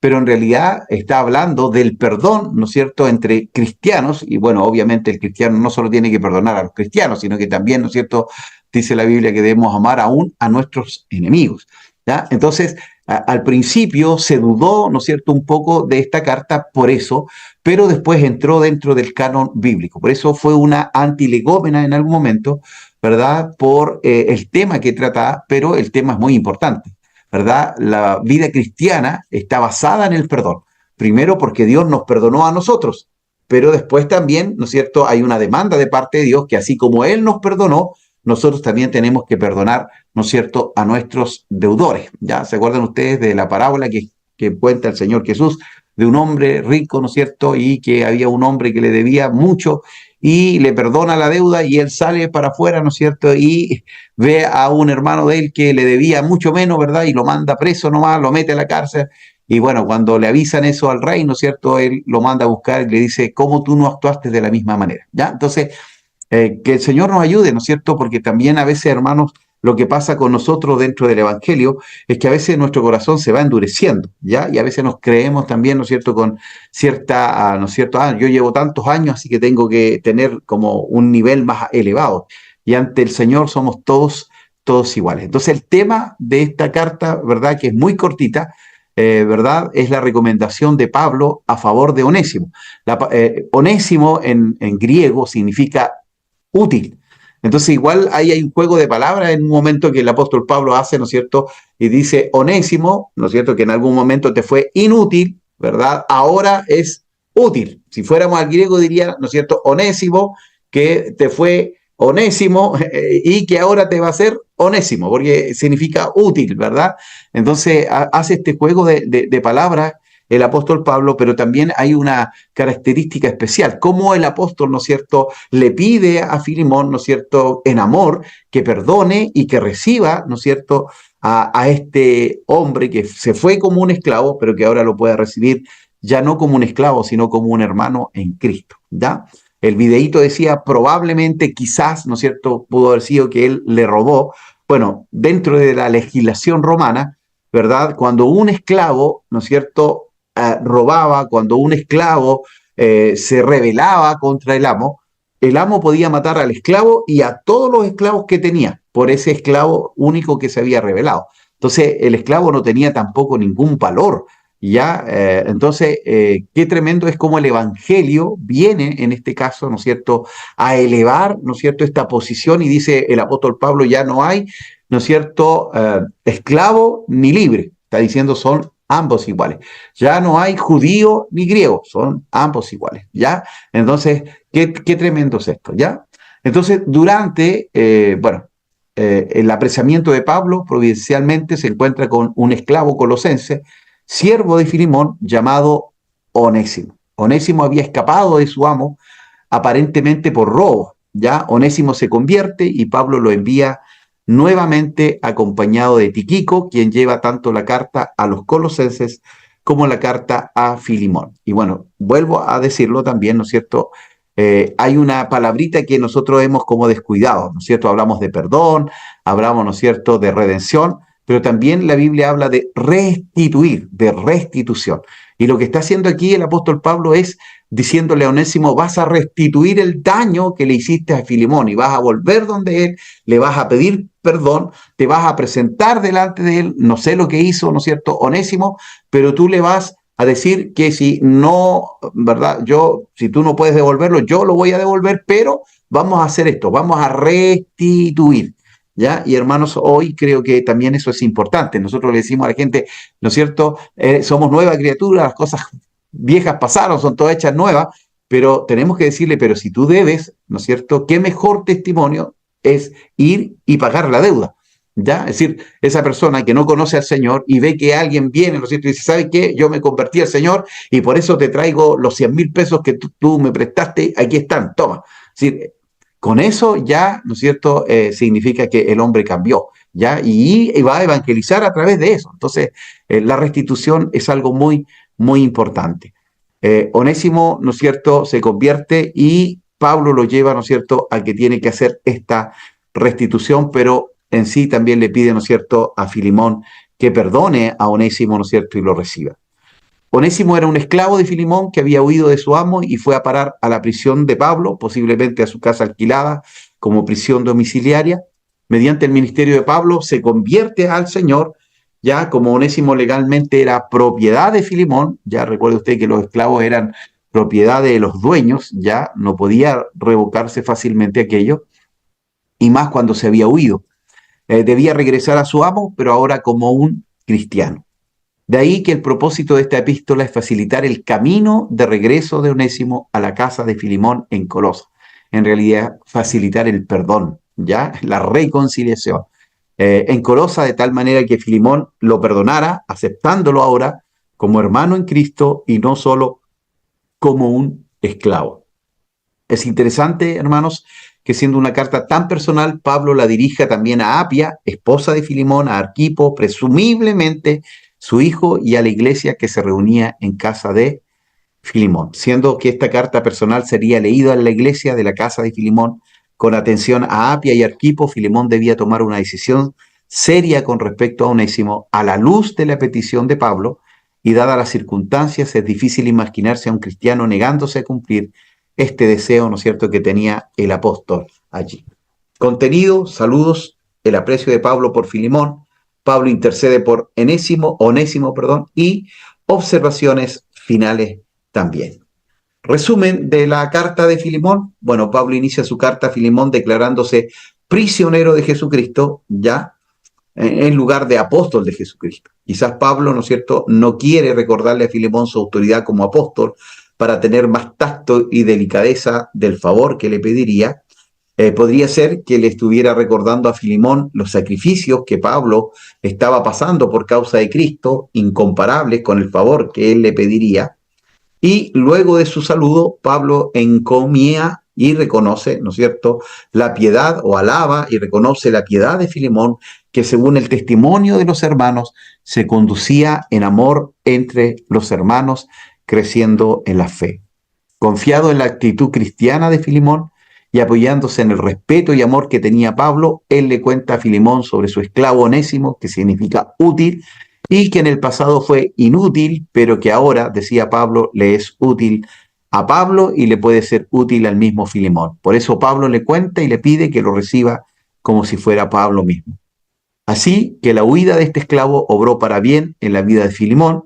Pero en realidad está hablando del perdón, ¿no es cierto?, entre cristianos, y bueno, obviamente el cristiano no solo tiene que perdonar a los cristianos, sino que también, ¿no es cierto?, dice la Biblia que debemos amar aún a nuestros enemigos, ¿ya? Entonces, al principio se dudó, ¿no es cierto?, un poco de esta carta por eso, pero después entró dentro del canon bíblico. Por eso fue una antilegómena en algún momento, ¿verdad?, por el tema que trata, pero el tema es muy importante, ¿verdad? La vida cristiana está basada en el perdón. Primero porque Dios nos perdonó a nosotros, pero después también, ¿no es cierto?, hay una demanda de parte de Dios que así como Él nos perdonó, nosotros también tenemos que perdonar, ¿no es cierto?, a nuestros deudores. ¿Ya? ¿Se acuerdan ustedes de la parábola que cuenta el Señor Jesús de un hombre rico, ¿no es cierto?, y que había un hombre que le debía mucho y le perdona la deuda y él sale para afuera, ¿no es cierto?, y ve a un hermano de él que le debía mucho menos, ¿verdad?, y lo manda preso nomás, lo mete a la cárcel. Y bueno, cuando le avisan eso al rey, ¿no es cierto?, él lo manda a buscar y le dice, ¿cómo tú no actuaste de la misma manera? ¿Ya? Entonces, que el Señor nos ayude, ¿no es cierto?, porque también a veces, hermanos, lo que pasa con nosotros dentro del Evangelio es que a veces nuestro corazón se va endureciendo, ¿ya? Y a veces nos creemos también, ¿no es cierto?, con cierta, ¿no es cierto?, yo llevo tantos años, así que tengo que tener como un nivel más elevado. Y ante el Señor somos todos iguales. Entonces el tema de esta carta, ¿verdad?, que es muy cortita, ¿verdad?, es la recomendación de Pablo a favor de Onésimo. Onésimo en griego significa útil. Entonces igual ahí hay un juego de palabras en un momento que el apóstol Pablo hace, ¿no es cierto?, y dice Onésimo, ¿no es cierto?, que en algún momento te fue inútil, ¿verdad?, ahora es útil. Si fuéramos al griego diría, ¿no es cierto?, Onésimo, que te fue onésimo y que ahora te va a ser onésimo, porque significa útil, ¿verdad? Entonces hace este juego de palabras el apóstol Pablo, pero también hay una característica especial, como el apóstol, ¿no es cierto?, le pide a Filemón, ¿no es cierto?, en amor, que perdone y que reciba, ¿no es cierto?, a este hombre que se fue como un esclavo, pero que ahora lo puede recibir ya no como un esclavo, sino como un hermano en Cristo, ¿ya? El videíto decía, probablemente, quizás, ¿no es cierto?, pudo haber sido que él le robó. Bueno, dentro de la legislación romana, ¿verdad?, cuando un esclavo, ¿no es cierto?, robaba, cuando un esclavo se rebelaba contra el amo podía matar al esclavo y a todos los esclavos que tenía, por ese esclavo único que se había rebelado. Entonces, el esclavo no tenía tampoco ningún valor. ¿Ya? Entonces, qué tremendo es como el Evangelio viene, en este caso, ¿no es cierto?, a elevar, ¿no es cierto?, esta posición, y dice el apóstol Pablo, ya no hay, ¿no es cierto?, esclavo ni libre. Está diciendo son ambos iguales. Ya no hay judío ni griego, son ambos iguales, ¿ya? Entonces, Qué tremendo es esto, ¿ya? Entonces, durante, el apresamiento de Pablo, providencialmente se encuentra con un esclavo colosense, siervo de Filimón, llamado Onésimo. Onésimo había escapado de su amo, aparentemente por robo, ¿ya? Onésimo se convierte y Pablo lo envía nuevamente acompañado de Tiquico, quien lleva tanto la carta a los colosenses como la carta a Filimón. Y bueno, vuelvo a decirlo también, ¿no es cierto? Hay una palabrita que nosotros hemos como descuidado, ¿no es cierto? Hablamos de perdón, hablamos, ¿no es cierto?, de redención, pero también la Biblia habla de restituir, de restitución. Y lo que está haciendo aquí el apóstol Pablo es diciéndole a Onésimo, vas a restituir el daño que le hiciste a Filimón y vas a volver donde él, le vas a pedir perdón, te vas a presentar delante de él, no sé lo que hizo, ¿no es cierto?, Onésimo, pero tú le vas a decir que si no, ¿verdad? Si tú no puedes devolverlo, yo lo voy a devolver, pero vamos a hacer esto, vamos a restituir, ¿ya? Y hermanos, hoy creo que también eso es importante. Nosotros le decimos a la gente, ¿no es cierto? Somos nueva criatura, las cosas viejas pasaron, son todas hechas nuevas, pero tenemos que decirle, pero si tú debes, ¿no es cierto? ¿Qué mejor testimonio es ir y pagar la deuda? ¿Ya? Es decir, esa persona que no conoce al Señor y ve que alguien viene, ¿no es cierto? Y dice, ¿sabe qué? Yo me convertí al Señor y por eso te traigo los 100.000 pesos que tú me prestaste, aquí están, toma. Es decir, con eso ya, ¿no es cierto?, significa que el hombre cambió, ¿ya? Y va a evangelizar a través de eso. Entonces, la restitución es algo muy, muy importante. Onésimo, ¿no es cierto?, se convierte y Pablo lo lleva, ¿no es cierto?, a que tiene que hacer esta restitución, pero en sí también le pide, ¿no es cierto?, a Filimón que perdone a Onésimo, ¿no es cierto?, y lo reciba. Onésimo era un esclavo de Filimón que había huido de su amo y fue a parar a la prisión de Pablo, posiblemente a su casa alquilada como prisión domiciliaria. Mediante el ministerio de Pablo se convierte al Señor, ya como Onésimo legalmente era propiedad de Filimón, ya recuerde usted que los esclavos eran propiedad de los dueños, ya no podía revocarse fácilmente aquello, y más cuando se había huido. Debía regresar a su amo, pero ahora como un cristiano. De ahí que el propósito de esta epístola es facilitar el camino de regreso de Onésimo a la casa de Filimón en Colosa. En realidad, facilitar el perdón, ¿ya? La reconciliación. En Colosa, de tal manera que Filimón lo perdonara, aceptándolo ahora como hermano en Cristo y no solo como un esclavo. Es interesante, hermanos, que siendo una carta tan personal, Pablo la dirija también a Apia, esposa de Filimón, a Arquipo, presumiblemente su hijo, y a la iglesia que se reunía en casa de Filimón, siendo que esta carta personal sería leída en la iglesia de la casa de Filimón. Con atención a Apia y Arquipo, Filimón debía tomar una decisión seria con respecto a Onésimo a la luz de la petición de Pablo, y dadas las circunstancias es difícil imaginarse a un cristiano negándose a cumplir este deseo, ¿no es cierto?, que tenía el apóstol allí. Contenido, saludos, el aprecio de Pablo por Filimón, Pablo intercede por Onésimo, y observaciones finales también. Resumen de la carta de Filimón. Bueno, Pablo inicia su carta a Filimón declarándose prisionero de Jesucristo, ya en lugar de apóstol de Jesucristo. Quizás Pablo, ¿no es cierto?, no quiere recordarle a Filimón su autoridad como apóstol para tener más tacto y delicadeza del favor que le pediría. Podría ser que le estuviera recordando a Filimón los sacrificios que Pablo estaba pasando por causa de Cristo, incomparables con el favor que él le pediría. Y luego de su saludo, Pablo encomía y reconoce, ¿no es cierto?, la piedad, o alaba y reconoce la piedad de Filimón, que según el testimonio de los hermanos, se conducía en amor entre los hermanos, creciendo en la fe. Confiado en la actitud cristiana de Filimón y apoyándose en el respeto y amor que tenía Pablo, él le cuenta a Filimón sobre su esclavo Onésimo, que significa útil, y que en el pasado fue inútil, pero que ahora, decía Pablo, le es útil a Pablo y le puede ser útil al mismo Filimón. Por eso Pablo le cuenta y le pide que lo reciba como si fuera Pablo mismo. Así que la huida de este esclavo obró para bien en la vida de Filimón,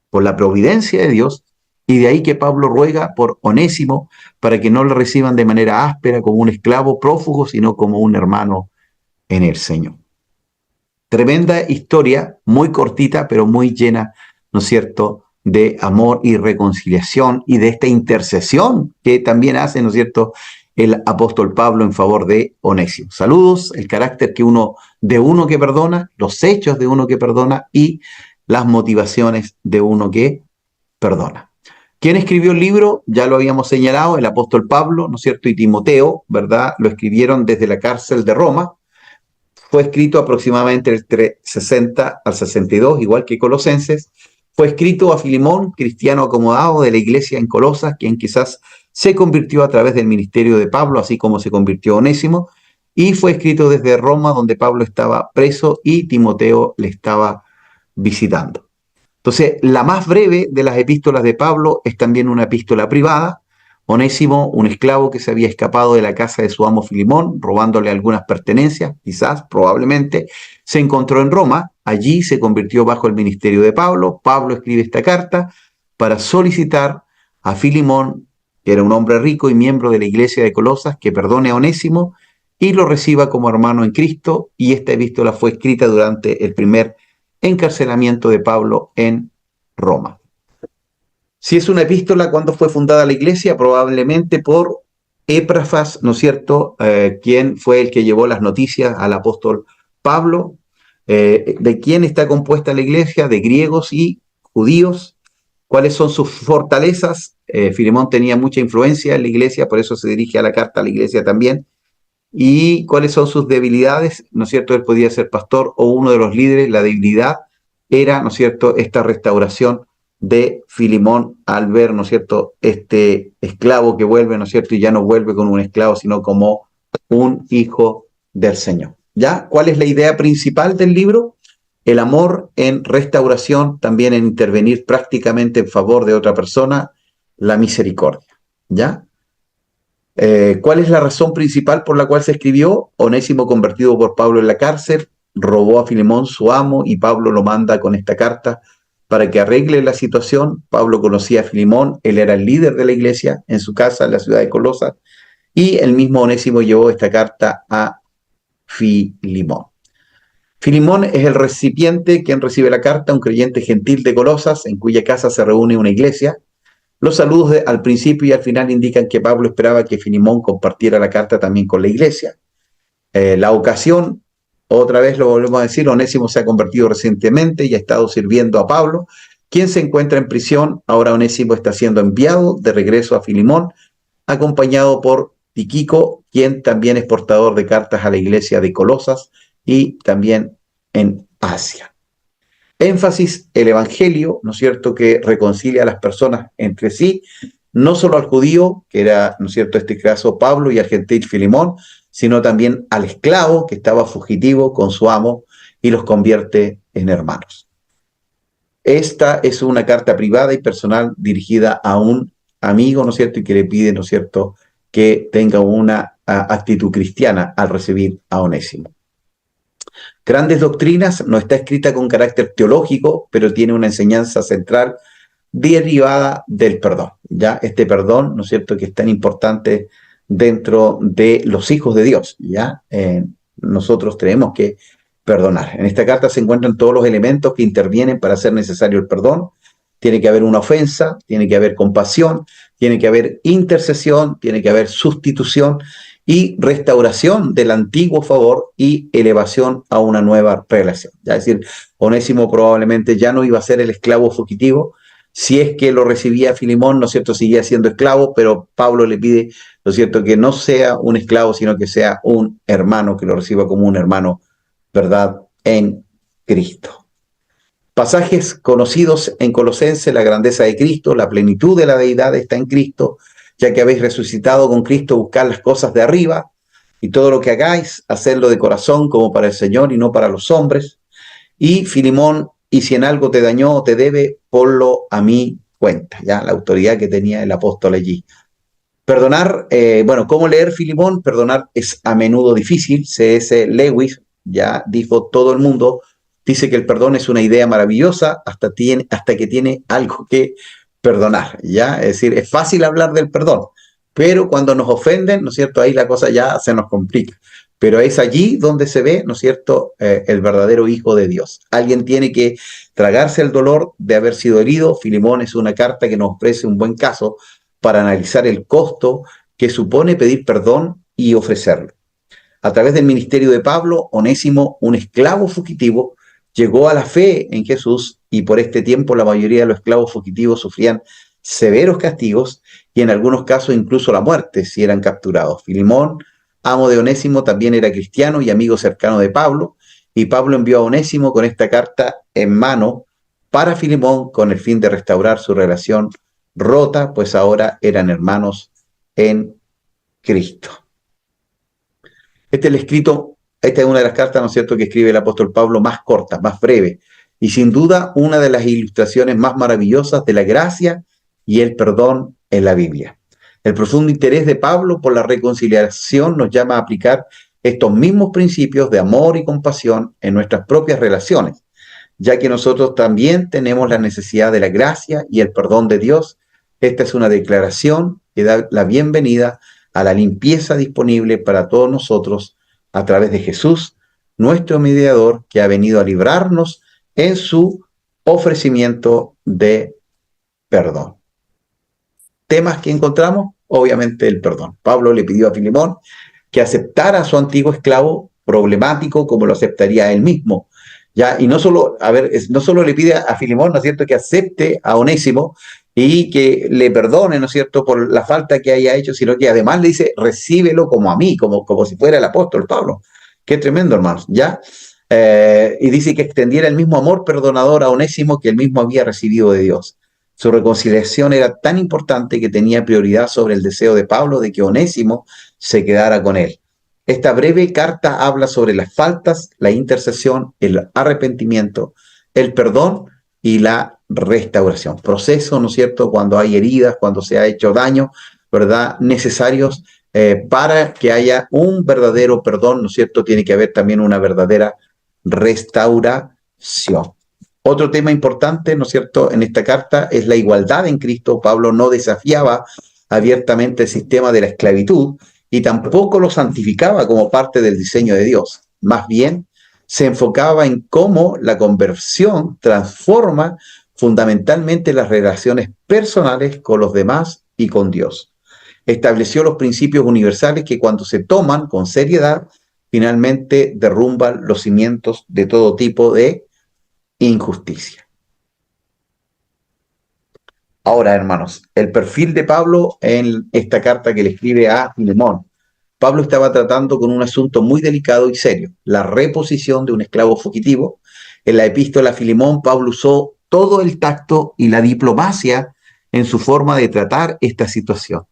por la providencia de Dios, y de ahí que Pablo ruega por Onésimo para que no le reciban de manera áspera como un esclavo prófugo, sino como un hermano en el Señor. Tremenda historia, muy cortita, pero muy llena, ¿no es cierto?, de amor y reconciliación y de esta intercesión que también hace, ¿no es cierto?, el apóstol Pablo en favor de Onésimo. Saludos, el carácter de uno que perdona, los hechos de uno que perdona y las motivaciones de uno que perdona. ¿Quién escribió el libro? Ya lo habíamos señalado, el apóstol Pablo, ¿no es cierto?, y Timoteo, ¿verdad? Lo escribieron desde la cárcel de Roma. Fue escrito aproximadamente entre 60 al 62, igual que Colosenses. Fue escrito a Filemón, cristiano acomodado de la iglesia en Colosas, quien quizás se convirtió a través del ministerio de Pablo, así como se convirtió Onésimo, y fue escrito desde Roma, donde Pablo estaba preso y Timoteo le estaba visitando. Entonces, la más breve de las epístolas de Pablo es también una epístola privada. Onésimo, un esclavo que se había escapado de la casa de su amo Filemón, robándole algunas pertenencias, quizás, probablemente, se encontró en Roma. Allí se convirtió bajo el ministerio de Pablo. Pablo escribe esta carta para solicitar a Filemón, que era un hombre rico y miembro de la iglesia de Colosas, que perdone a Onésimo y lo reciba como hermano en Cristo. Y esta epístola fue escrita durante el primer encarcelamiento de Pablo en Roma. Si es una epístola, ¿cuándo fue fundada la iglesia? Probablemente por Epafras, ¿no es cierto?, quien fue el que llevó las noticias al apóstol Pablo. ¿De quién está compuesta la iglesia? De griegos y judíos. ¿Cuáles son sus fortalezas? Filemón tenía mucha influencia en la iglesia, por eso se dirige a la carta a la iglesia también. ¿Y cuáles son sus debilidades? ¿No es cierto? Él podía ser pastor o uno de los líderes. La debilidad era, ¿no es cierto?, esta restauración de Filemón al ver, ¿no es cierto?, este esclavo que vuelve, ¿no es cierto?, y ya no vuelve como un esclavo, sino como un hijo del Señor. ¿Ya? ¿Cuál es la idea principal del libro? El amor en restauración, también en intervenir prácticamente en favor de otra persona, la misericordia. ¿Ya? ¿Cuál es la razón principal por la cual se escribió? Onésimo, convertido por Pablo en la cárcel, robó a Filemón, su amo, y Pablo lo manda con esta carta para que arregle la situación. Pablo conocía a Filemón, él era el líder de la iglesia en su casa, en la ciudad de Colosas, y el mismo Onésimo llevó esta carta a Filemón. Filemón es el recipiente quien recibe la carta, un creyente gentil de Colosas, en cuya casa se reúne una iglesia. Los saludos al principio y al final indican que Pablo esperaba que Filemón compartiera la carta también con la iglesia. La ocasión, otra vez lo volvemos a decir, Onésimo se ha convertido recientemente y ha estado sirviendo a Pablo, quien se encuentra en prisión. Ahora Onésimo está siendo enviado de regreso a Filemón, acompañado por Tíquico, quien también es portador de cartas a la iglesia de Colosas y también en Asia. Énfasis, el evangelio, ¿no es cierto?, que reconcilia a las personas entre sí, no solo al judío, que era, ¿no es cierto?, este caso Pablo, y al gentil Filemón, sino también al esclavo que estaba fugitivo con su amo y los convierte en hermanos. Esta es una carta privada y personal dirigida a un amigo, ¿no es cierto?, y que le pide, ¿no es cierto?, que tenga una actitud cristiana al recibir a Onésimo. Grandes Doctrinas no está escrita con carácter teológico, pero tiene una enseñanza central derivada del perdón. ¿Ya? Este perdón, ¿no es cierto?, que es tan importante dentro de los hijos de Dios. ¿Ya? Nosotros tenemos que perdonar. En esta carta se encuentran todos los elementos que intervienen para hacer necesario el perdón. Tiene que haber una ofensa, tiene que haber compasión, tiene que haber intercesión, tiene que haber sustitución y restauración del antiguo favor y elevación a una nueva relación. Ya, es decir, Onésimo probablemente ya no iba a ser el esclavo fugitivo. Si es que lo recibía Filemón, ¿no es cierto?, seguía siendo esclavo, pero Pablo le pide, ¿no es cierto?, que no sea un esclavo, sino que sea un hermano, que lo reciba como un hermano, ¿verdad?, en Cristo. Pasajes conocidos en Colosenses: la grandeza de Cristo, la plenitud de la deidad está en Cristo, ya que habéis resucitado con Cristo, buscad las cosas de arriba, y todo lo que hagáis, hacedlo de corazón como para el Señor y no para los hombres. Y Filemón, y si en algo te dañó o te debe, ponlo a mi cuenta. Ya, la autoridad que tenía el apóstol allí. Perdonar, ¿cómo leer Filemón? Perdonar es a menudo difícil. C.S. Lewis ya dijo: todo el mundo dice que el perdón es una idea maravillosa hasta que tiene algo que perdonar, ¿ya? Es decir, es fácil hablar del perdón, pero cuando nos ofenden, ¿no es cierto?, ahí la cosa ya se nos complica. pero es allí donde se ve, ¿no es cierto?, el verdadero Hijo de Dios. Alguien tiene que tragarse el dolor de haber sido herido. Filemón es una carta que nos ofrece un buen caso para analizar el costo que supone pedir perdón y ofrecerlo. A través del ministerio de Pablo, Onésimo, un esclavo fugitivo, llegó a la fe en Jesús, y por este tiempo la mayoría de los esclavos fugitivos sufrían severos castigos y en algunos casos incluso la muerte si eran capturados. Filemón, amo de Onésimo, también era cristiano y amigo cercano de Pablo, y Pablo envió a Onésimo con esta carta en mano para Filemón con el fin de restaurar su relación rota, pues ahora eran hermanos en Cristo. Esta es una de las cartas, ¿no es cierto?, que escribe el apóstol Pablo, más corta, más breve, y sin duda una de las ilustraciones más maravillosas de la gracia y el perdón en la Biblia. El profundo interés de Pablo por la reconciliación nos llama a aplicar estos mismos principios de amor y compasión en nuestras propias relaciones, ya que nosotros también tenemos la necesidad de la gracia y el perdón de Dios. Esta es una declaración que da la bienvenida a la limpieza disponible para todos nosotros a través de Jesús, nuestro mediador, que ha venido a librarnos en su ofrecimiento de perdón. Temas que encontramos, obviamente el perdón. Pablo le pidió a Filemón que aceptara a su antiguo esclavo problemático como lo aceptaría él mismo. ¿Ya? Y no solo le pide a Filemón, ¿no es cierto?, que acepte a Onésimo y que le perdone, ¿no es cierto?, por la falta que haya hecho, sino que además le dice, recíbelo como a mí, como si fuera el apóstol Pablo. Qué tremendo, hermanos, ¿ya? Y dice que extendiera el mismo amor perdonador a Onésimo que él mismo había recibido de Dios. Su reconciliación era tan importante que tenía prioridad sobre el deseo de Pablo de que Onésimo se quedara con él. Esta breve carta habla sobre las faltas, la intercesión, el arrepentimiento, el perdón y la restauración. Proceso, ¿no es cierto?, cuando hay heridas, cuando se ha hecho daño, ¿verdad?, necesarios para que haya un verdadero perdón, ¿no es cierto?, tiene que haber también una verdadera restauración. Otro tema importante, ¿no es cierto?, en esta carta es la igualdad en Cristo. Pablo no desafiaba abiertamente el sistema de la esclavitud y tampoco lo santificaba como parte del diseño de Dios. Más bien, se enfocaba en cómo la conversión transforma fundamentalmente las relaciones personales con los demás y con Dios. Estableció los principios universales que cuando se toman con seriedad, finalmente derrumban los cimientos de todo tipo de injusticia. Ahora, hermanos, el perfil de Pablo en esta carta que le escribe a Filemón. Pablo estaba tratando con un asunto muy delicado y serio, la reposición de un esclavo fugitivo. En la epístola a Filemón, Pablo usó todo el tacto y la diplomacia en su forma de tratar esta situación.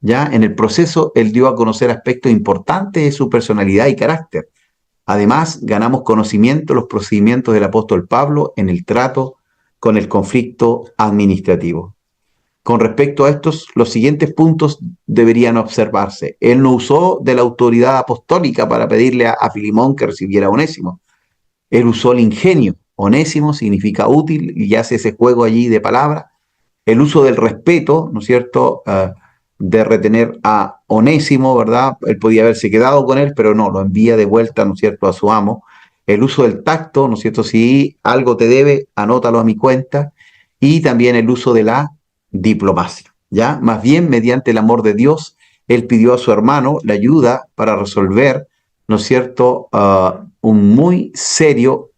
Ya en el proceso, él dio a conocer aspectos importantes de su personalidad y carácter. Además, ganamos conocimiento de los procedimientos del apóstol Pablo en el trato con el conflicto administrativo. Con respecto a estos, los siguientes puntos deberían observarse. Él no usó de la autoridad apostólica para pedirle a Filemón que recibiera a Onésimo. Él usó el ingenio. Onésimo significa útil y hace ese juego allí de palabras. El uso del respeto, ¿no es cierto?, de retener a Onésimo, ¿verdad? Él podía haberse quedado con él, pero no, lo envía de vuelta, ¿no es cierto?, a su amo. El uso del tacto, ¿no es cierto?, si algo te debe, anótalo a mi cuenta. Y también el uso de la diplomacia, ¿ya? Más bien, mediante el amor de Dios, él pidió a su hermano la ayuda para resolver, ¿no es cierto?, un muy serio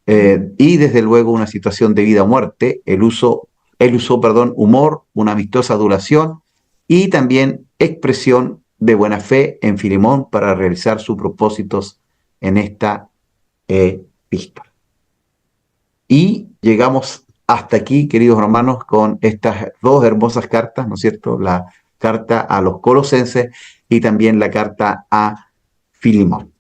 y desde luego una situación de vida o muerte. Él usó, humor, una amistosa adulación y también expresión de buena fe en Filemón para realizar sus propósitos en esta epístola. Y llegamos hasta aquí, queridos hermanos, con estas dos hermosas cartas, ¿no es cierto? La carta a los Colosenses y también la carta a Filemón.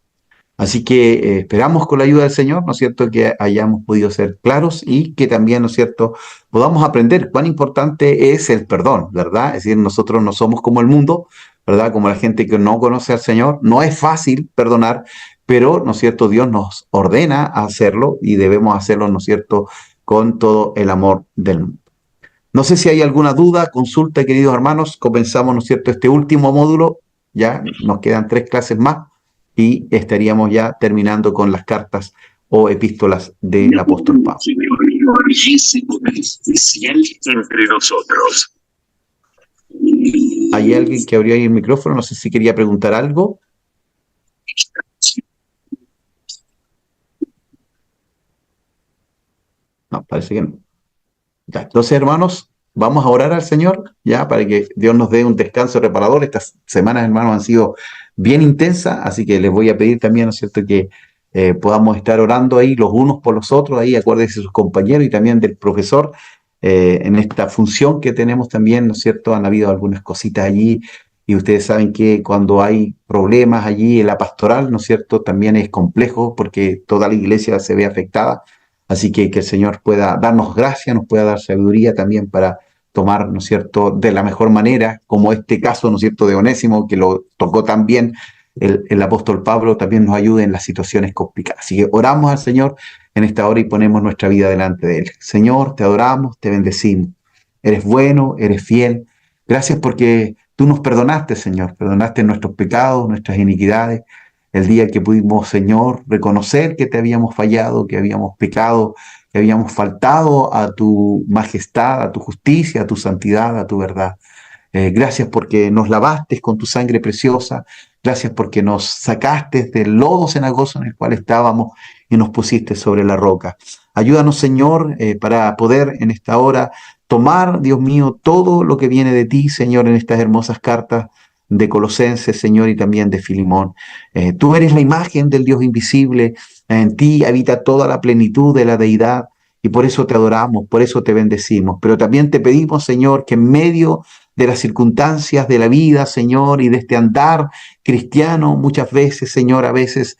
Así que esperamos con la ayuda del Señor, ¿no es cierto?, que hayamos podido ser claros y que también, ¿no es cierto?, podamos aprender cuán importante es el perdón, ¿verdad? Es decir, nosotros no somos como el mundo, ¿verdad?, como la gente que no conoce al Señor. No es fácil perdonar, pero, ¿no es cierto?, Dios nos ordena a hacerlo y debemos hacerlo, ¿no es cierto?, con todo el amor del mundo. No sé si hay alguna duda, consulta, queridos hermanos. Comenzamos, ¿no es cierto?, este último módulo. Ya nos quedan 3 clases más. y estaríamos ya terminando con las cartas o epístolas del apóstol Pablo. Señor, es especial entre nosotros. ¿Hay alguien que abrió ahí el micrófono? No sé si quería preguntar algo. No, parece que no. Ya, entonces, hermanos, vamos a orar al Señor, ya, para que Dios nos dé un descanso reparador. Estas semanas, hermanos, han sido bien intensas, así que les voy a pedir también, ¿no es cierto?, que podamos estar orando ahí los unos por los otros, ahí acuérdense de sus compañeros y también del profesor, en esta función que tenemos también, ¿no es cierto? Han habido algunas cositas allí, y ustedes saben que cuando hay problemas allí en la pastoral, ¿no es cierto?, también es complejo porque toda la iglesia se ve afectada. Así que el Señor pueda darnos gracia, nos pueda dar sabiduría también para tomar, ¿no es cierto?, de la mejor manera, como este caso, ¿no es cierto?, de Onésimo, que lo tocó tan bien el apóstol Pablo, también nos ayude en las situaciones complicadas. Así que oramos al Señor en esta hora y ponemos nuestra vida delante de Él. Señor, te adoramos, te bendecimos. Eres bueno, eres fiel. Gracias porque tú nos perdonaste, Señor. Perdonaste nuestros pecados, nuestras iniquidades. El día que pudimos, Señor, reconocer que te habíamos fallado, que habíamos pecado, que habíamos faltado a tu majestad, a tu justicia, a tu santidad, a tu verdad. Gracias porque nos lavaste con tu sangre preciosa. Gracias porque nos sacaste del lodo cenagoso en el cual estábamos y nos pusiste sobre la roca. Ayúdanos, Señor, para poder en esta hora tomar, Dios mío, todo lo que viene de ti, Señor, en estas hermosas cartas de Colosenses, Señor, y también de Filemón. Tú eres la imagen del Dios invisible, en ti habita toda la plenitud de la deidad, y por eso te adoramos, por eso te bendecimos. Pero también te pedimos, Señor, que en medio de las circunstancias de la vida, Señor, y de este andar cristiano, muchas veces, Señor, a veces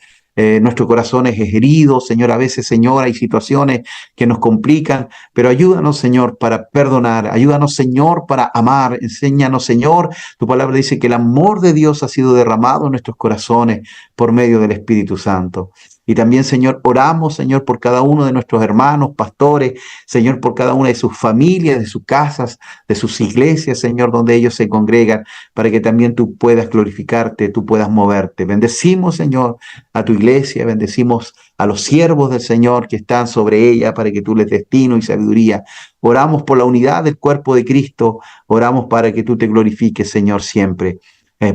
nuestro corazón es herido, Señor, a veces, Señor, hay situaciones que nos complican, pero ayúdanos, Señor, para perdonar, ayúdanos, Señor, para amar, enséñanos, Señor, tu palabra dice que el amor de Dios ha sido derramado en nuestros corazones por medio del Espíritu Santo. Y también, Señor, oramos, Señor, por cada uno de nuestros hermanos, pastores, Señor, por cada una de sus familias, de sus casas, de sus iglesias, Señor, donde ellos se congregan, para que también tú puedas glorificarte, tú puedas moverte. Bendecimos, Señor, a tu iglesia, bendecimos a los siervos del Señor que están sobre ella, para que tú les destino y sabiduría. Oramos por la unidad del cuerpo de Cristo, oramos para que tú te glorifiques, Señor, siempre.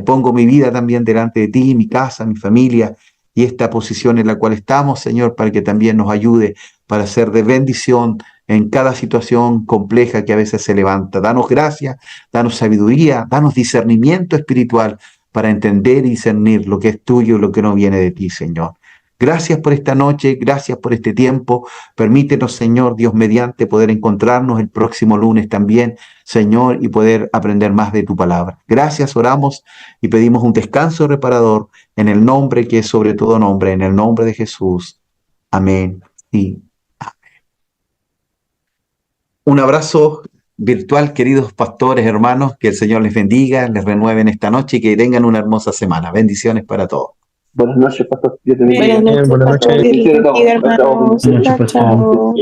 Pongo mi vida también delante de ti, mi casa, mi familia, y esta posición en la cual estamos, Señor, para que también nos ayude para ser de bendición en cada situación compleja que a veces se levanta. Danos gracia, danos sabiduría, danos discernimiento espiritual para entender y discernir lo que es tuyo y lo que no viene de ti, Señor. Gracias por esta noche, gracias por este tiempo. Permítenos, Señor, Dios mediante, poder encontrarnos el próximo lunes también, Señor, y poder aprender más de tu palabra. Gracias, oramos y pedimos un descanso reparador en el nombre que es sobre todo nombre, en el nombre de Jesús. Amén y amén. Un abrazo virtual, queridos pastores, hermanos, que el Señor les bendiga, les renueve en esta noche y que tengan una hermosa semana. Bendiciones para todos. Buenas noches, pastor. Dios te bendiga. Buenas noches, Buenas pastor. noches. Dios te bendiga, hermanos. Buenas noches, Chao, pastor. chao.